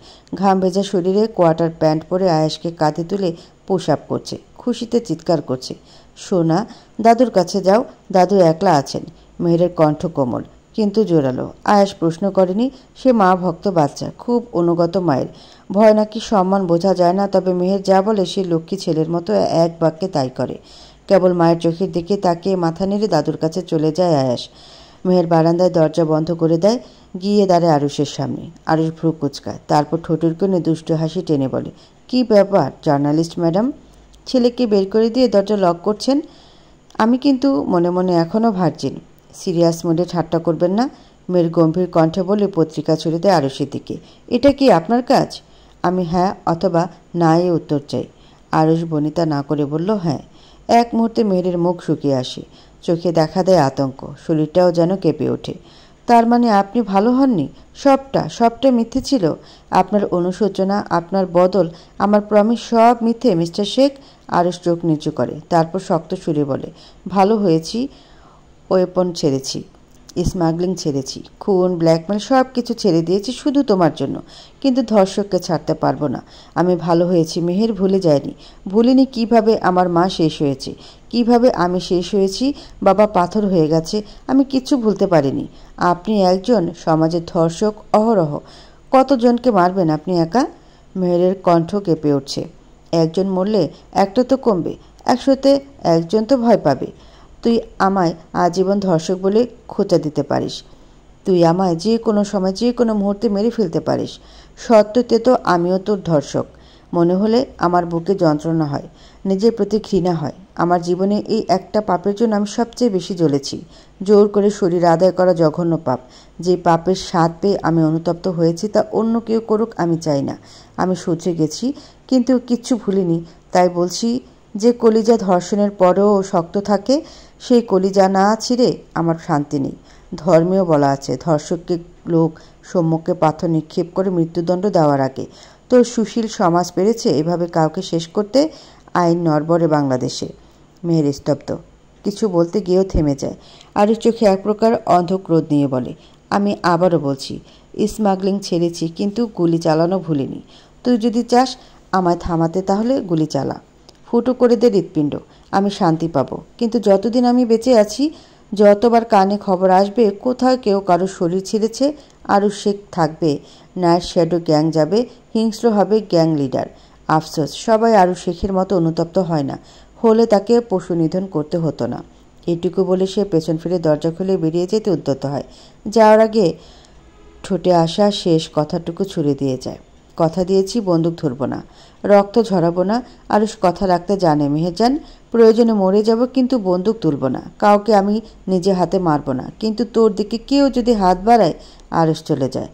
ঘাম ভেজা শরীরে কোয়ার্টার প্যান্ট পরে আয়েশকে কাঁধে তুলে পুশ আপ করছে, খুশিতে চিৎকার করছে, সোনা, দাদুর কাছে যাও, দাদু একলা আছেন। মেহেরের কণ্ঠ কোমল কিন্তু জোরালো। আয়েশ প্রশ্ন করেনি, সে মা ভক্ত বাচ্চা, খুব অনুগত মায়ের। ভয় নাকি সম্মান বোঝা যায় না, তবে মেহের যা বলে সে লক্ষ্মী ছেলের মতো এক বাক্যে তাই করে। কেবল মায়ের চোখের দিকে তাকিয়ে মাথা নেড়ে দাদুর কাছে চলে যায় আয়েশ। মেহের বারান্দায় দরজা বন্ধ করে দেয়, গিয়ে দাঁড়ায় আরুষের সামনে। আরুষ ভ্রু কুচকায়, তারপর ঠোঁটের কোণে দুষ্ট হাসি টেনে বলে, কি ব্যাপার জার্নালিস্ট ম্যাডাম? ছেলেকে বের করে দিয়ে দরজা লক করছেন। আমি কিন্তু মনে মনে এখনও ভার্জিন। সিরিয়াস মুডে ঠাট্টা করবেন না, মেয়ের গম্ভীর কণ্ঠে বলে পত্রিকা ছুড়ে দেয় আরুষের দিকে। এটা কি আপনার কাজ? আমি হ্যাঁ অথবা না এ উত্তর চাই। আরুষ বনিতা না করে বলল, হ্যাঁ। এক মুহূর্তে মেহেরের মুখ শুকিয়ে আসে, চোখে দেখা দেয় আতঙ্ক, শরীরটাও যেন কেঁপে ওঠে। তার মানে আপনি ভালো হননি? সবটা মিথ্যে ছিল? আপনার অনুশোচনা, আপনার বদল, আমার প্রমিস সব মিথ্যে মিস্টার শেখ? আরুষ চোখ নিচু করে, তারপর শক্ত সুরে বলে, ভালো হয়েছি, ওয়েপন ছেড়েছি, স্মাগলিং ছেড়েছি, খুন, ব্ল্যাকমেল সব কিছু ছেড়ে দিয়েছি শুধু তোমার জন্য। কিন্তু ধর্ষককে ছাড়তে পারবো না। আমি ভালো হয়েছি মেহের, ভুলে যায়নি। ভুলিনি কিভাবে আমার মা শেষ হয়েছে, কিভাবে আমি শেষ হয়েছি, বাবা পাথর হয়ে গেছে, আমি কিচ্ছু ভুলতে পারিনি। আপনি একজন সমাজের ধর্ষক, অহরহ। কতজনকে মারবেন আপনি একা? মেহেরের কণ্ঠ কেঁপে উঠছে। একজন মরলে একটা তো কমবে, 100-তে একজন তো ভয় পাবে। তুই আমায় আজীবন ধর্ষক বলে খোঁচা দিতে পারিস, তুই আমায় যে কোনো সময় যে কোনো মুহূর্তে মেরে ফেলতে পারিস। সত্যতে তো আমিও তোর ধর্ষক। মনে হলে আমার বুকে যন্ত্রণা হয়, নিজের প্রতি ঘৃণা হয়। আমার জীবনে এই একটা পাপের জন্য আমি সবচেয়ে বেশি জ্বলেছি। জোর করে শরীর আদায় করা জঘন্য পাপ। যে পাপের স্বাদ পেয়ে আমি অনুতপ্ত হয়েছি তা অন্য কেউ করুক আমি চাই না। আমি শুধরে গেছি, কিন্তু কিচ্ছু ভুলিনি। তাই বলছি, যে কলিজা ধর্ষণের পরেও শক্ত থাকে, সেই কলিজা না ছিঁড়ে আমার শান্তি নেই। ধর্মেও বলা আছে, ধর্ষককে লোক সম্মুখে পাথর নিক্ষেপ করে মৃত্যুদণ্ড দেওয়ার আগে। তো সুশীল সমাজ পেরেছে এভাবে কাউকে শেষ করতে? আইন নড়বড়ে বাংলাদেশে। মেহের স্তব্ধ, কিছু বলতে গিয়েও থেমে যায়। আর চোখে এক প্রকার অন্ধক্রোধ নিয়ে বলে, আমি আবারও বলছি, স্মাগলিং ছেড়েছি, কিন্তু গুলি চালানো ভুলিনি। তুই যদি চাস আমায় থামাতে তাহলে গুলি চালা, ফুটো করে দে হৃৎপিণ্ড, আমি শান্তি পাবো। কিন্তু যতদিন আমি বেঁচে আছি, যতবার কানে খবর আসবে কোথাও কেউ কারো শরীর ছিঁড়েছে, আরও শেখ থাকবে, নাইট শ্যাডো গ্যাং যাবে, হিংস্র হবে গ্যাং লিডার। আফসোস, সবাই আরও শেখের মতো অনুতপ্ত হয় না, হলে তাকে পশু নিধন করতে হতো না। এটুকু বলে সে পেছন ফিরে দরজা খুলে বেরিয়ে যেতে উদ্যত হয়। যাওয়ার আগে ঠোঁটে আসা শেষ কথাটুকু ছুড়ে দিয়ে যায়, কথা দিয়েছি বন্দুক ধরব না, রক্ত ঝরাবো না। আরুষ কথা রাখতে জানে মেহেরজান। প্রয়োজনে মরে যাব, কিন্তু বন্দুক তুলব না, কাউকে আমি নিজে হাতে মারব না। কিন্তু তোর দিকে কেউ যদি হাত বাড়ায়, আরুষ চলে যায়।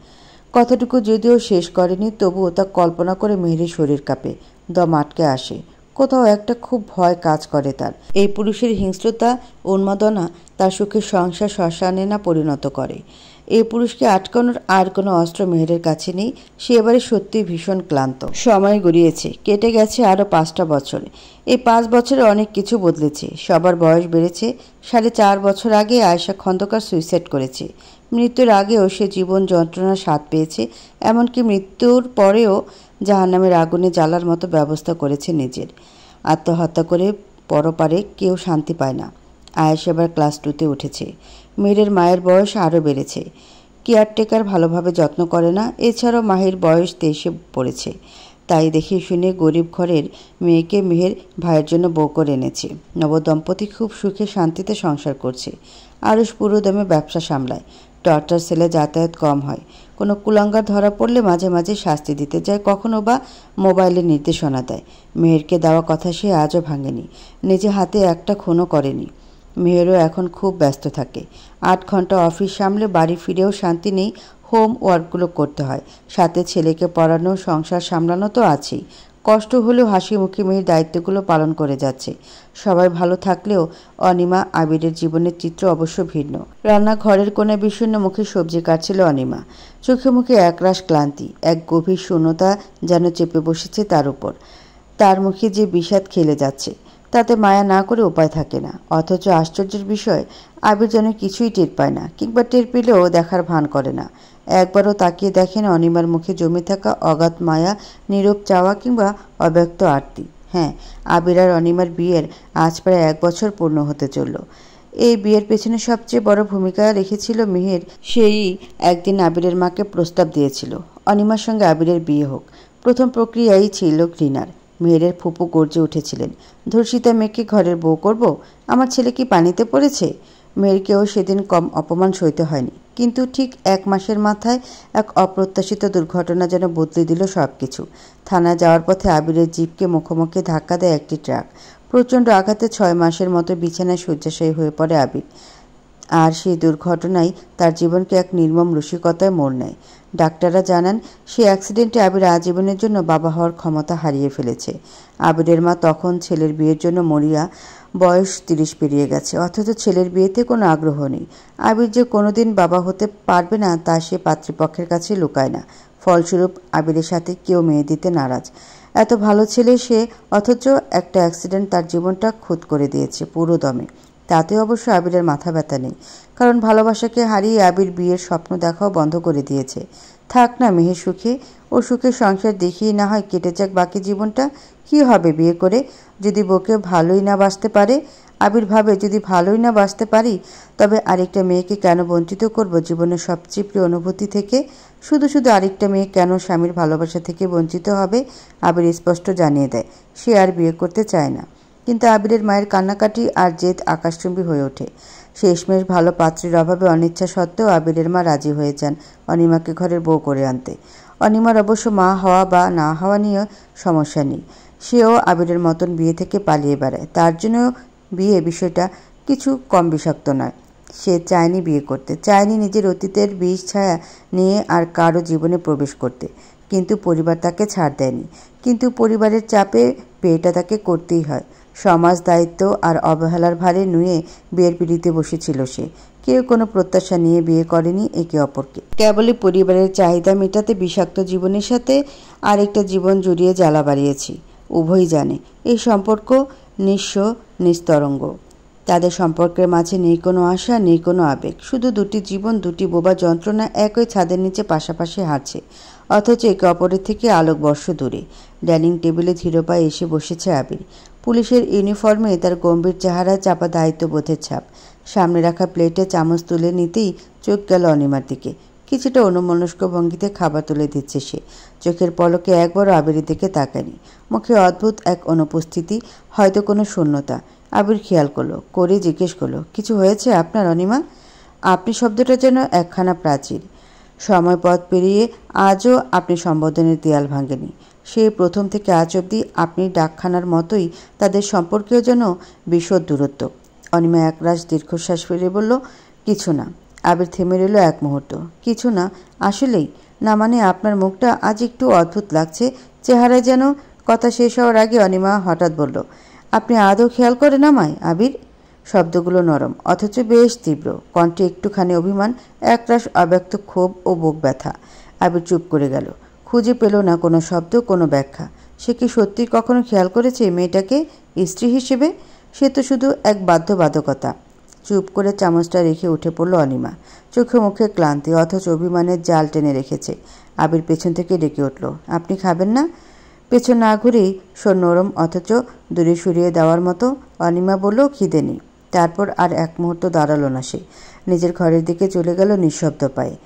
কথাটুকু যদিও শেষ করেনি, তবুও তা কল্পনা করে মেহেরের শরীর কাঁপে, দম আটকে আসে। কোথাও একটা খুব ভয় কাজ করে তার। এই পুরুষের হিংস্রতা, উন্মাদনা তার সুখের সংসার শ্মশানে না পরিণত করে। এই পুরুষকে আটকানোর আর কোনো অস্ত্র মেহেরের কাছে নেই। সে এবারে সত্যি ভীষণ ক্লান্ত। সময় গড়িয়েছে, কেটে গেছে আরও 5টা বছর। এই 5 বছরে অনেক কিছু বদলেছে। সবার বয়স বেড়েছে। 4.5 বছর আগে আয়েশা খন্দকার সুইসাইড করেছে। মৃত্যুর আগেও সে জীবন যন্ত্রণার স্বাদ পেয়েছে, এমনকি মৃত্যুর পরেও জাহান্নামের আগুনে জ্বালার মতো ব্যবস্থা করেছে নিজের। আত্মহত্যা করে পরপারে কেউ শান্তি পায় না। আয়েশা এবার ক্লাস 2-তে উঠেছে। মেয়ের মায়ের বয়স আরও বেড়েছে। কেয়ারটেকার ভালোভাবে যত্ন করে না। এছাড়াও মাহির বয়স 23-এ পড়েছে। তাই দেখে শুনে গরিব ঘরের মেয়েকে মেহের ভাইয়ের জন্য বউ করে এনেছে। নবদম্পতি খুব সুখে শান্তিতে সংসার করছে। আরুষ পুরো দমে ব্যবসা সামলায়। ডক্টর সেলে যাতায়াত কম হয়। কোনো কুলাঙ্গার ধরা পড়লে মাঝে মাঝে শাস্তি দিতে যায়, কখনো বা মোবাইলে নির্দেশনা দেয়। মেহেরকে দেওয়া কথা সে আজও ভাঙেনি। নিজে হাতে একটা খুনও করেনি। মেহেরও এখন খুব ব্যস্ত থাকে। 8 ঘন্টা অফিস সামলে বাড়ি ফিরেও শান্তি নেই। হোম ওয়ার্কগুলো করতে হয়, সাথে ছেলেকে পড়ানো, সংসার সামলানো তো আছেই। কষ্ট হলেও হাসি মুখে মেয়ের দায়িত্বগুলো পালন করে যাচ্ছে। সবাই ভালো থাকলেও অনিমা আবিরের জীবনের চিত্র অবশ্য ভিন্ন। রান্নাঘরের কোণে বিষণ্ণ মুখে সবজি কাটছিল অনিমা। চোখে মুখে একরাশ ক্লান্তি, এক গভীর শূন্যতা যেন চেপে বসেছে তার উপর। তার মুখে যে বিষাদ খেলে যাচ্ছে, তাতে মায়া না করে উপায় থাকে না। অথচ আশ্চর্যের বিষয়, আবির যেন কিছুই টের পায় না, কিংবা টের পেলেও দেখার ভান করে না। একবারও তাকিয়ে দেখেন অনিমার মুখে জমে থাকা অগাধ মায়া, নীরব চাওয়া কিংবা অব্যক্ত আরতি। হ্যাঁ, আবির আর অনিমার বিয়ের আজ প্রায় 1 বছর পূর্ণ হতে চলল। এই বিয়ের পেছনে সবচেয়ে বড় ভূমিকা রেখেছিল মেহের। সেই একদিন আবিরের মাকে প্রস্তাব দিয়েছিল অনিমার সঙ্গে আবিরের বিয়ে হোক। প্রথম প্রক্রিয়াই ছিল ঘৃণার। মেহেরের ফুপু গর্জে উঠেছিলেন, ধর্ষিতা মেয়েকে ঘরের বউ করব? আমার ছেলে কি পানিতে পড়েছে? মেহেরকেও সেদিন কম অপমান সইতে হয়নি। কিন্তু ঠিক 1 মাসের মাথায় এক অপ্রত্যাশিত দুর্ঘটনা যেন বদলে দিল সব কিছু। থানায় যাওয়ার পথে আবিরের জিপকে মুখোমুখি ধাক্কা দেয় একটি ট্রাক। প্রচণ্ড আঘাতে 6 মাসের মতো বিছানায় শয্যাশায়ী হয়ে পড়ে আবির। আর সেই দুর্ঘটনাই তার জীবনকে এক নির্মম রসিকতায় মোড় নেয়। ডাক্তাররা জানান, সেই অ্যাক্সিডেন্টে আবির আজীবনের জন্য বাবা হওয়ার ক্ষমতা হারিয়ে ফেলেছে। আবিরের মা তখন ছেলের বিয়ের জন্য মরিয়া। বয়স 30 পেরিয়ে গেছে, অথচ ছেলের বিয়েতে কোনো আগ্রহ নেই। আবির যে কোনোদিন বাবা হতে পারবে না তা সে পাত্রীপক্ষের কাছে লুকায় না। ফলস্বরূপ আবিরের সাথে কেউ মেয়ে দিতে নারাজ। এত ভালো ছেলে সে, অথচ একটা অ্যাক্সিডেন্ট তার জীবনটা খুঁত করে দিয়েছে পুরো দমে। তাতে অবশ্য আবিরের মাথা ব্যথা নেই, কারণ ভালোবাসাকে হারিয়ে আবির বিয়ের স্বপ্ন দেখাও বন্ধ করে দিয়েছে। থাক না মেহের সুখে, ও সুখে সংসার দেখিয়ে না হয় কেটে যাক বাকি জীবনটা। কি হবে বিয়ে করে, যদি বউকে ভালোই না বাসতে পারে? আবির ভাবে, যদি ভালোই না বাসতে পারি, তবে আরেকটা মেয়েকে কেন বঞ্চিত করব জীবনের সবচেয়ে প্রিয় অনুভূতি থেকে? শুধু শুধু আরেকটা মেয়ে কেন স্বামীর ভালোবাসা থেকে বঞ্চিত হবে? আবির স্পষ্ট জানিয়ে দেয় সে আর বিয়ে করতে চায় না। কিন্তু আবিরের মায়ের কান্নাকাটি আর জেদ আকাশচুম্বী হয়ে ওঠে। শেষমেশ ভালো পাত্রীর অভাবে অনিচ্ছা সত্ত্বেও আবিরের মা রাজি হয়ে যান অনিমাকে ঘরের বউ করে আনতে। অনিমার অবশ্য মা হওয়া বা না হওয়া নিয়ে সমস্যা নেই। সেও আবিরের মতন বিয়ে থেকে পালিয়ে বেড়ায়। তার জন্য বিয়ে বিষয়টা কিছু কম বিষাক্ত নয়। সে চায়নি বিয়ে করতে, চায়নি নিজের অতীতের বিষ ছায়া নিয়ে আর কারো জীবনে প্রবেশ করতে। কিন্তু পরিবার তাকে ছাড় দেয়নি। কিন্তু পরিবারের চাপে বিয়েটা তাকে করতেই হয়। সমাজ, দায়িত্ব আর অবহেলার ভারে নুয়ে বিয়ের পিড়িতে বসেছিল সে। কেউ কোনো প্রত্যাশা নিয়ে বিয়ে করেনি একে অপরকে। কেবলই পরিবারের চাহিদা মেটাতে বিষাক্ত জীবনের সাথে আরেকটা জীবন জড়িয়ে জ্বালা বাড়িয়েছি। উভয়ই জানে এই সম্পর্ক নিঃস্ব, নিস্তরঙ্গ। তাদের সম্পর্কের মাঝে নেই কোনো আশা, নেই কোনো আবেগ। শুধু দুটি জীবন, দুটি বোবা যন্ত্রণা একই ছাদের নিচে পাশাপাশি হাঁটছে, অথচ একে অপরের থেকে আলোকবর্ষ দূরে। ডাইনিং টেবিলে ধীর পায়ে এসে বসেছে আবির। পুলিশের ইউনিফর্মে তার গম্ভীর চেহারায় চাপা দায়িত্ববোধের ছাপ। সামনে রাখা প্লেটে চামচ তুলে নিতেই চোখ গেল অনিমার দিকে। কিছুটা অনুমনস্ক ভঙ্গিতে খাবার তুলে দিচ্ছে সে। চোখের পলকে একবারও আবিরের দিকে তাকায়নি। মুখে অদ্ভুত এক অনুপস্থিতি, হয়তো কোনো শূন্যতা। আবির খেয়াল করলো, করে জিজ্ঞেস করলো, কিছু হয়েছে আপনার অনিমা? আপনি শব্দটা যেন একখানা প্রাচীর। সময় পথ পেরিয়ে আজও আপনি সম্বোধনের দেয়াল ভাঙেনি। সেই প্রথম থেকে আজ অবধি আপনি ডাকখানার মতোই তাদের সম্পর্কেও যেন বিশদ দূরত্ব। অনিমা একরাশ দীর্ঘশ্বাস ফেলে বলল, কিছু না। আবির থেমে রইল এক মুহূর্ত। কিছু না? আসলেই না? মানে আপনার মুখটা আজ একটু অদ্ভুত লাগছে চেহারায় যেন। কথা শেষ হওয়ার আগে অনিমা হঠাৎ বলল, আপনি আদৌ খেয়াল করেন আমায়? আবির শব্দগুলো নরম, অথচ বেশ তীব্র। কণ্ঠে একটুখানি অভিমান, একরাশ অব্যক্ত ক্ষোভ ও বুক ব্যথা। আবির চুপ করে গেল। খুঁজে পেল না কোনো শব্দ, কোনো ব্যাখ্যা। সে কি সত্যি কখনো খেয়াল করেছে মেয়েটাকে স্ত্রী হিসেবে? সে তো শুধু এক বাধ্যবাধকতা। চুপ করে চামচটা রেখে উঠে পড়ল অনিমা। চোখে মুখে ক্লান্তি, অথচ অভিমানের জাল টেনে রেখেছে। আবির পেছন থেকে ডেকে উঠল, আপনি খাবেন না? পেছন না ঘুরেই স্বর নরম, অথচ দূরে সরিয়ে দেওয়ার মতো। অনিমা বলল, খিদে নেই। তারপর আর এক মুহূর্ত দাঁড়ালো না সে। নিজের ঘরের দিকে চলে গেল নিঃশব্দ পায়ে।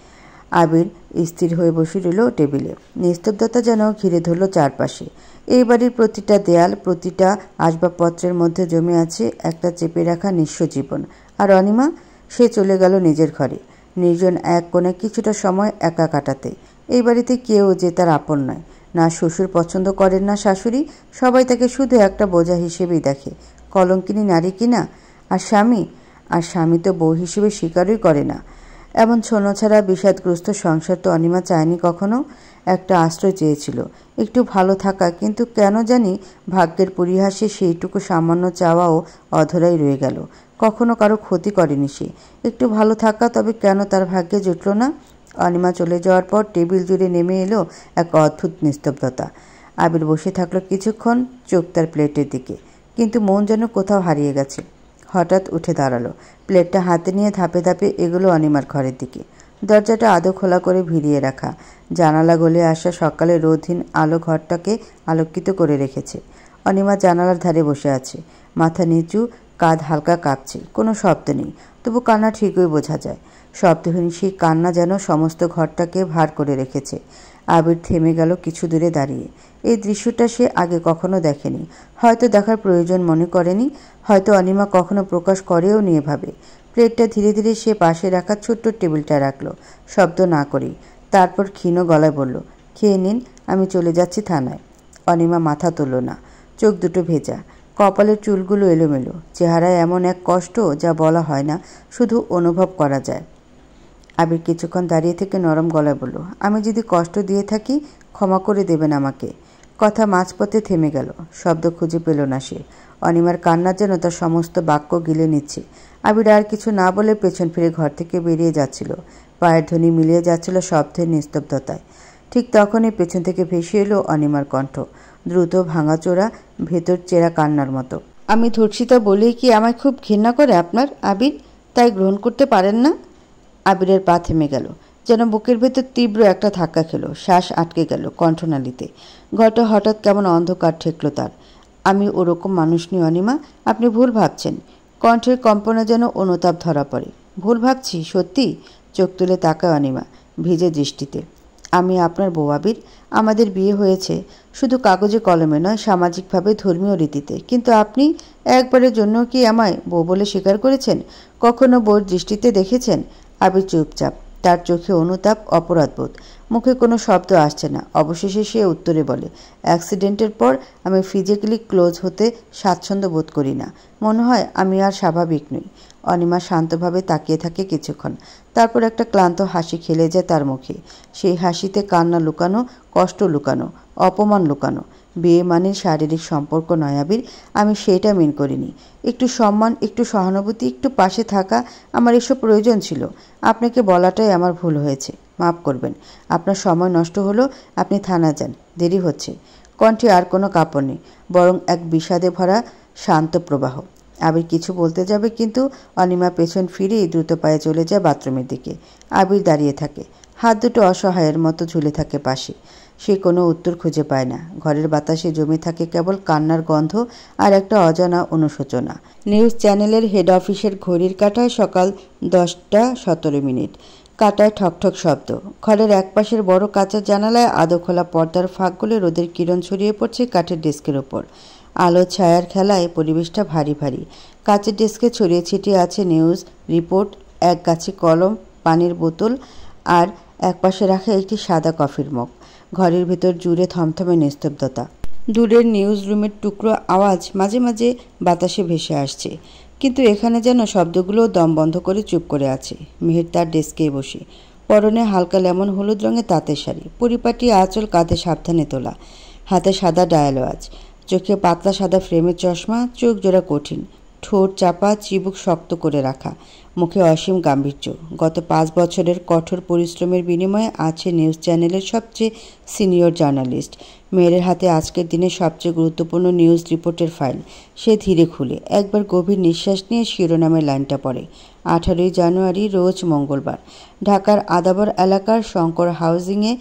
আবির স্থির হয়ে বসে রইল টেবিলে। নিস্তব্ধতা যেন ঘিরে ধরল চারপাশে। এই বাড়ির প্রতিটা দেয়াল, প্রতিটা আসবাবপত্রের মধ্যে জমে আছে একটা চেপে রাখা নিঃস্ব জীবন। আর অনিমা, সে চলে গেল নিজের ঘরে, নির্জন এক কোণে কিছুটা সময় একা কাটাতে। এই বাড়িতে কেউ যে তার আপন নয়। না শ্বশুর পছন্দ করেন, না শাশুড়ি। সবাই তাকে শুধু একটা বোঝা হিসেবেই দেখে। কলঙ্কিনী নারী কিনা। আর স্বামী তো বউ হিসেবে স্বীকারই করে না। এমন ছন্নছাড়া বিষাদগ্রস্ত সংসার তো অনিমা চায়নি কখনো। একটা আশ্রয় চেয়েছিল, একটু ভালো থাকা, কিন্তু কেন জানি ভাগ্যের পরিহাসে সেইটুকু সামান্য চাওয়াও অধরাই রয়ে গেল। কখনো কারো ক্ষতি করেনি সে, একটু ভালো থাকা, তবে কেন তার ভাগ্যে জুটল না? অনিমা চলে যাওয়ার পর টেবিল জুড়ে নেমে এলো এক অদ্ভুত নিস্তব্ধতা। আবির বসে থাকলো কিছুক্ষণ, চোখ তার প্লেটের দিকে, কিন্তু মন যেন কোথাও হারিয়ে গেছে। হঠাৎ উঠে দাঁড়ালো, প্লেটটা হাতে নিয়ে ধাপে ধাপে এগোলো অনিমার ঘরের দিকে। দরজাটা আদো খোলা করে ভিড়িয়ে রাখা, জানালা গলে আসা সকালের রোদহীন আলো ঘরটাকে আলোকিত করে রেখেছে। অনিমা জানালার ধারে বসে আছে, মাথা নিচু, কাঁধ হালকা কাঁপছে। কোনো শব্দ নেই, তবু কান্না ঠিকই বোঝা যায়। শব্দহীন সেই কান্না যেন সমস্ত ঘরটাকে ভার করে রেখেছে। আবির থেমে গেল কিছু দূরে দাঁড়িয়ে। এই দৃশ্যটা সে আগে কখনো দেখেনি, হয়তো দেখার প্রয়োজন মনে করেনি, হয়তো অনিমা কখনো প্রকাশ করেও নি এভাবে। প্লেটটা ধীরে ধীরে সে পাশে রাখা ছোট্ট টেবিলটা রাখলো, শব্দ না করেই। তারপর ক্ষীণ গলায় বলল, খেয়ে নিন, আমি চলে যাচ্ছি থানায়। অনিমা মাথা তুলল না, চোখ দুটো ভেজা, কপালের চুলগুলো এলোমেলো, চেহারায় এমন এক কষ্ট যা বলা হয় না, শুধু অনুভব করা যায়। আবির কিছুক্ষণ দাঁড়িয়ে থেকে নরম গলায় বলল, আমি যদি কষ্ট দিয়ে থাকি ক্ষমা করে দেবেন আমাকে। কথা মাঝপথে থেমে গেল, শব্দ খুঁজে পেল না সে। অনিমার কান্না যেন তার সমস্ত বাক্য গিলে নিচ্ছে। আবির আর কিছু না বলে পেছন ফিরে ঘর থেকে বেরিয়ে যাচ্ছিল। পায়ের ধ্বনি মিলিয়ে যাচ্ছিল শব্দের নিস্তব্ধতায়। ঠিক তখনই পেছন থেকে ভেসে এলো অনিমার কণ্ঠ, দ্রুত, ভাঙাচোরা, ভেতর চেরা কান্নার মতো। আমি ধর্ষিতা বলেই কি আমায় খুব ঘৃণা করে আপনার আবির? তাই গ্রহণ করতে পারেন না? আবিরের পা থেমে গেল, যেন বুকের ভেতর তীব্র একটা ধাক্কা খেলো, শ্বাস আটকে গেল কণ্ঠনালীতে। ঘরটা হঠাৎ কেমন অন্ধকার ঠেকল তার। আমি ওরকম মানুষ নই অনিমা, আপনি ভুল ভাবছেন। কণ্ঠের কম্পনে যেন অনুতাপ ধরা পড়ে। ভুল ভাবছি সত্যি? চোখ তুলে তাকায় অনিমা ভিজে দৃষ্টিতে। আমি আপনার বউ আবির, আমাদের বিয়ে হয়েছে শুধু কাগজে কলমে নয়, সামাজিকভাবে, ধর্মীয় রীতিতে। কিন্তু আপনি একবারের জন্য কি আমায় বউ বলে স্বীকার করেছেন? কখনো বউর দৃষ্টিতে দেখেছেন? আবির চুপচাপ, তার চোখে অনুতাপ, অপরাধবোধ। মুখে কোনো শব্দ আসছে না। অবশেষে সে উত্তরে বলে, অ্যাক্সিডেন্টের পর আমি ফিজিক্যালি ক্লোজ হতে স্বাচ্ছন্দ্য বোধ করি না। মনে হয় আমি আর স্বাভাবিক নই। অনিমা শান্তভাবে তাকিয়ে থাকে কিছুক্ষণ, তারপর একটা ক্লান্ত হাসি খেলে যায় তার মুখে। সেই হাসিতে কান্না লুকানো, কষ্ট লুকানো, অপমান লুকানো। বিয়ে মানে শারীরিক সম্পর্ক নয় আবির, আমি সেটা মিন করিনি। একটু সম্মান, একটু সহানুভূতি, একটু পাশে থাকা, আমার এসব প্রয়োজন ছিল। আপনাকে বলাটাই আমার ভুল হয়েছে, মাফ করবেন। আপনার সময় নষ্ট হলো, আপনি থানা যান, দেরি হচ্ছে। কণ্ঠে আর কোনো কাঁপন নেই, বরং এক বিষাদে ভরা শান্ত প্রবাহ। আবির কিছু বলতে যাবে, কিন্তু অনিমা পেছন ফিরেই দ্রুত পায়ে চলে যায় বাথরুমের দিকে। আবির দাঁড়িয়ে থাকে, হাত দুটো অসহায়ের মতো ঝুলে থাকে পাশে। সে কোনো উত্তর খুঁজে পায় না। ঘরের বাতাসে জমে থাকে কেবল কান্নার গন্ধ আর একটা অজানা অনুশোচনা। নিউজ চ্যানেলের হেড অফিসের ঘড়ির কাঁটায় সকাল 10:17। কাঁটায় ঠকঠক শব্দ। ঘরের একপাশের বড় কাঁচের জানালায় আদো খোলা পর্দার ফাঁকগুলো রোদের কিরণ ছড়িয়ে পড়ছে কাঠের ডেস্কের ওপর। আলো ছায়ার খেলায় পরিবেশটা ভারী ভারী। কাচের ডেস্কে ছড়িয়ে ছিটিয়ে আছে নিউজ রিপোর্ট, এক গাছি কলম, পানির বোতল, আর একপাশে রাখা একটি সাদা কফির মগ। ঘরের ভেতর জুড়ে থমথমে নিস্তব্ধতা। দূরের নিউজ রুমের টুকরো আওয়াজ মাঝে মাঝে বাতাসে ভেসে আসছে, কিন্তু এখানে যেন শব্দগুলো দম বন্ধ করে চুপ করে আছে। মেহের তার ডেস্কেই বসে, পরনে হালকা লেমন হলুদ রঙের তাঁতের শাড়ি, পরিপাটি আঁচল কাঁধে সাবধানে তোলা, হাতে সাদা ডায়ালওয়াজ, চোখে পাতলা সাদা ফ্রেমের চশমা, চোখ জোড়া কঠিন, ঠোঁট চাপা, চিবুক শক্ত করে রাখা, মুখে অসীম গাম্ভীর্য। গত 5 বছরের কঠোর পরিশ্রমের বিনিময়ে আছে নিউজ চ্যানেলের সবচেয়ে সিনিয়র জার্নালিস্ট। মেয়ের হাতে আজকের দিনের সবচেয়ে গুরুত্বপূর্ণ নিউজ রিপোর্টের ফাইল। সে ধীরে খুলে একবার গভীর নিঃশ্বাস নিয়ে শিরোনামের লাইনটা পড়ে। 18 জানুয়ারি, রোজ মঙ্গলবার। ঢাকার আদাবর এলাকার শঙ্কর হাউজিংয়ে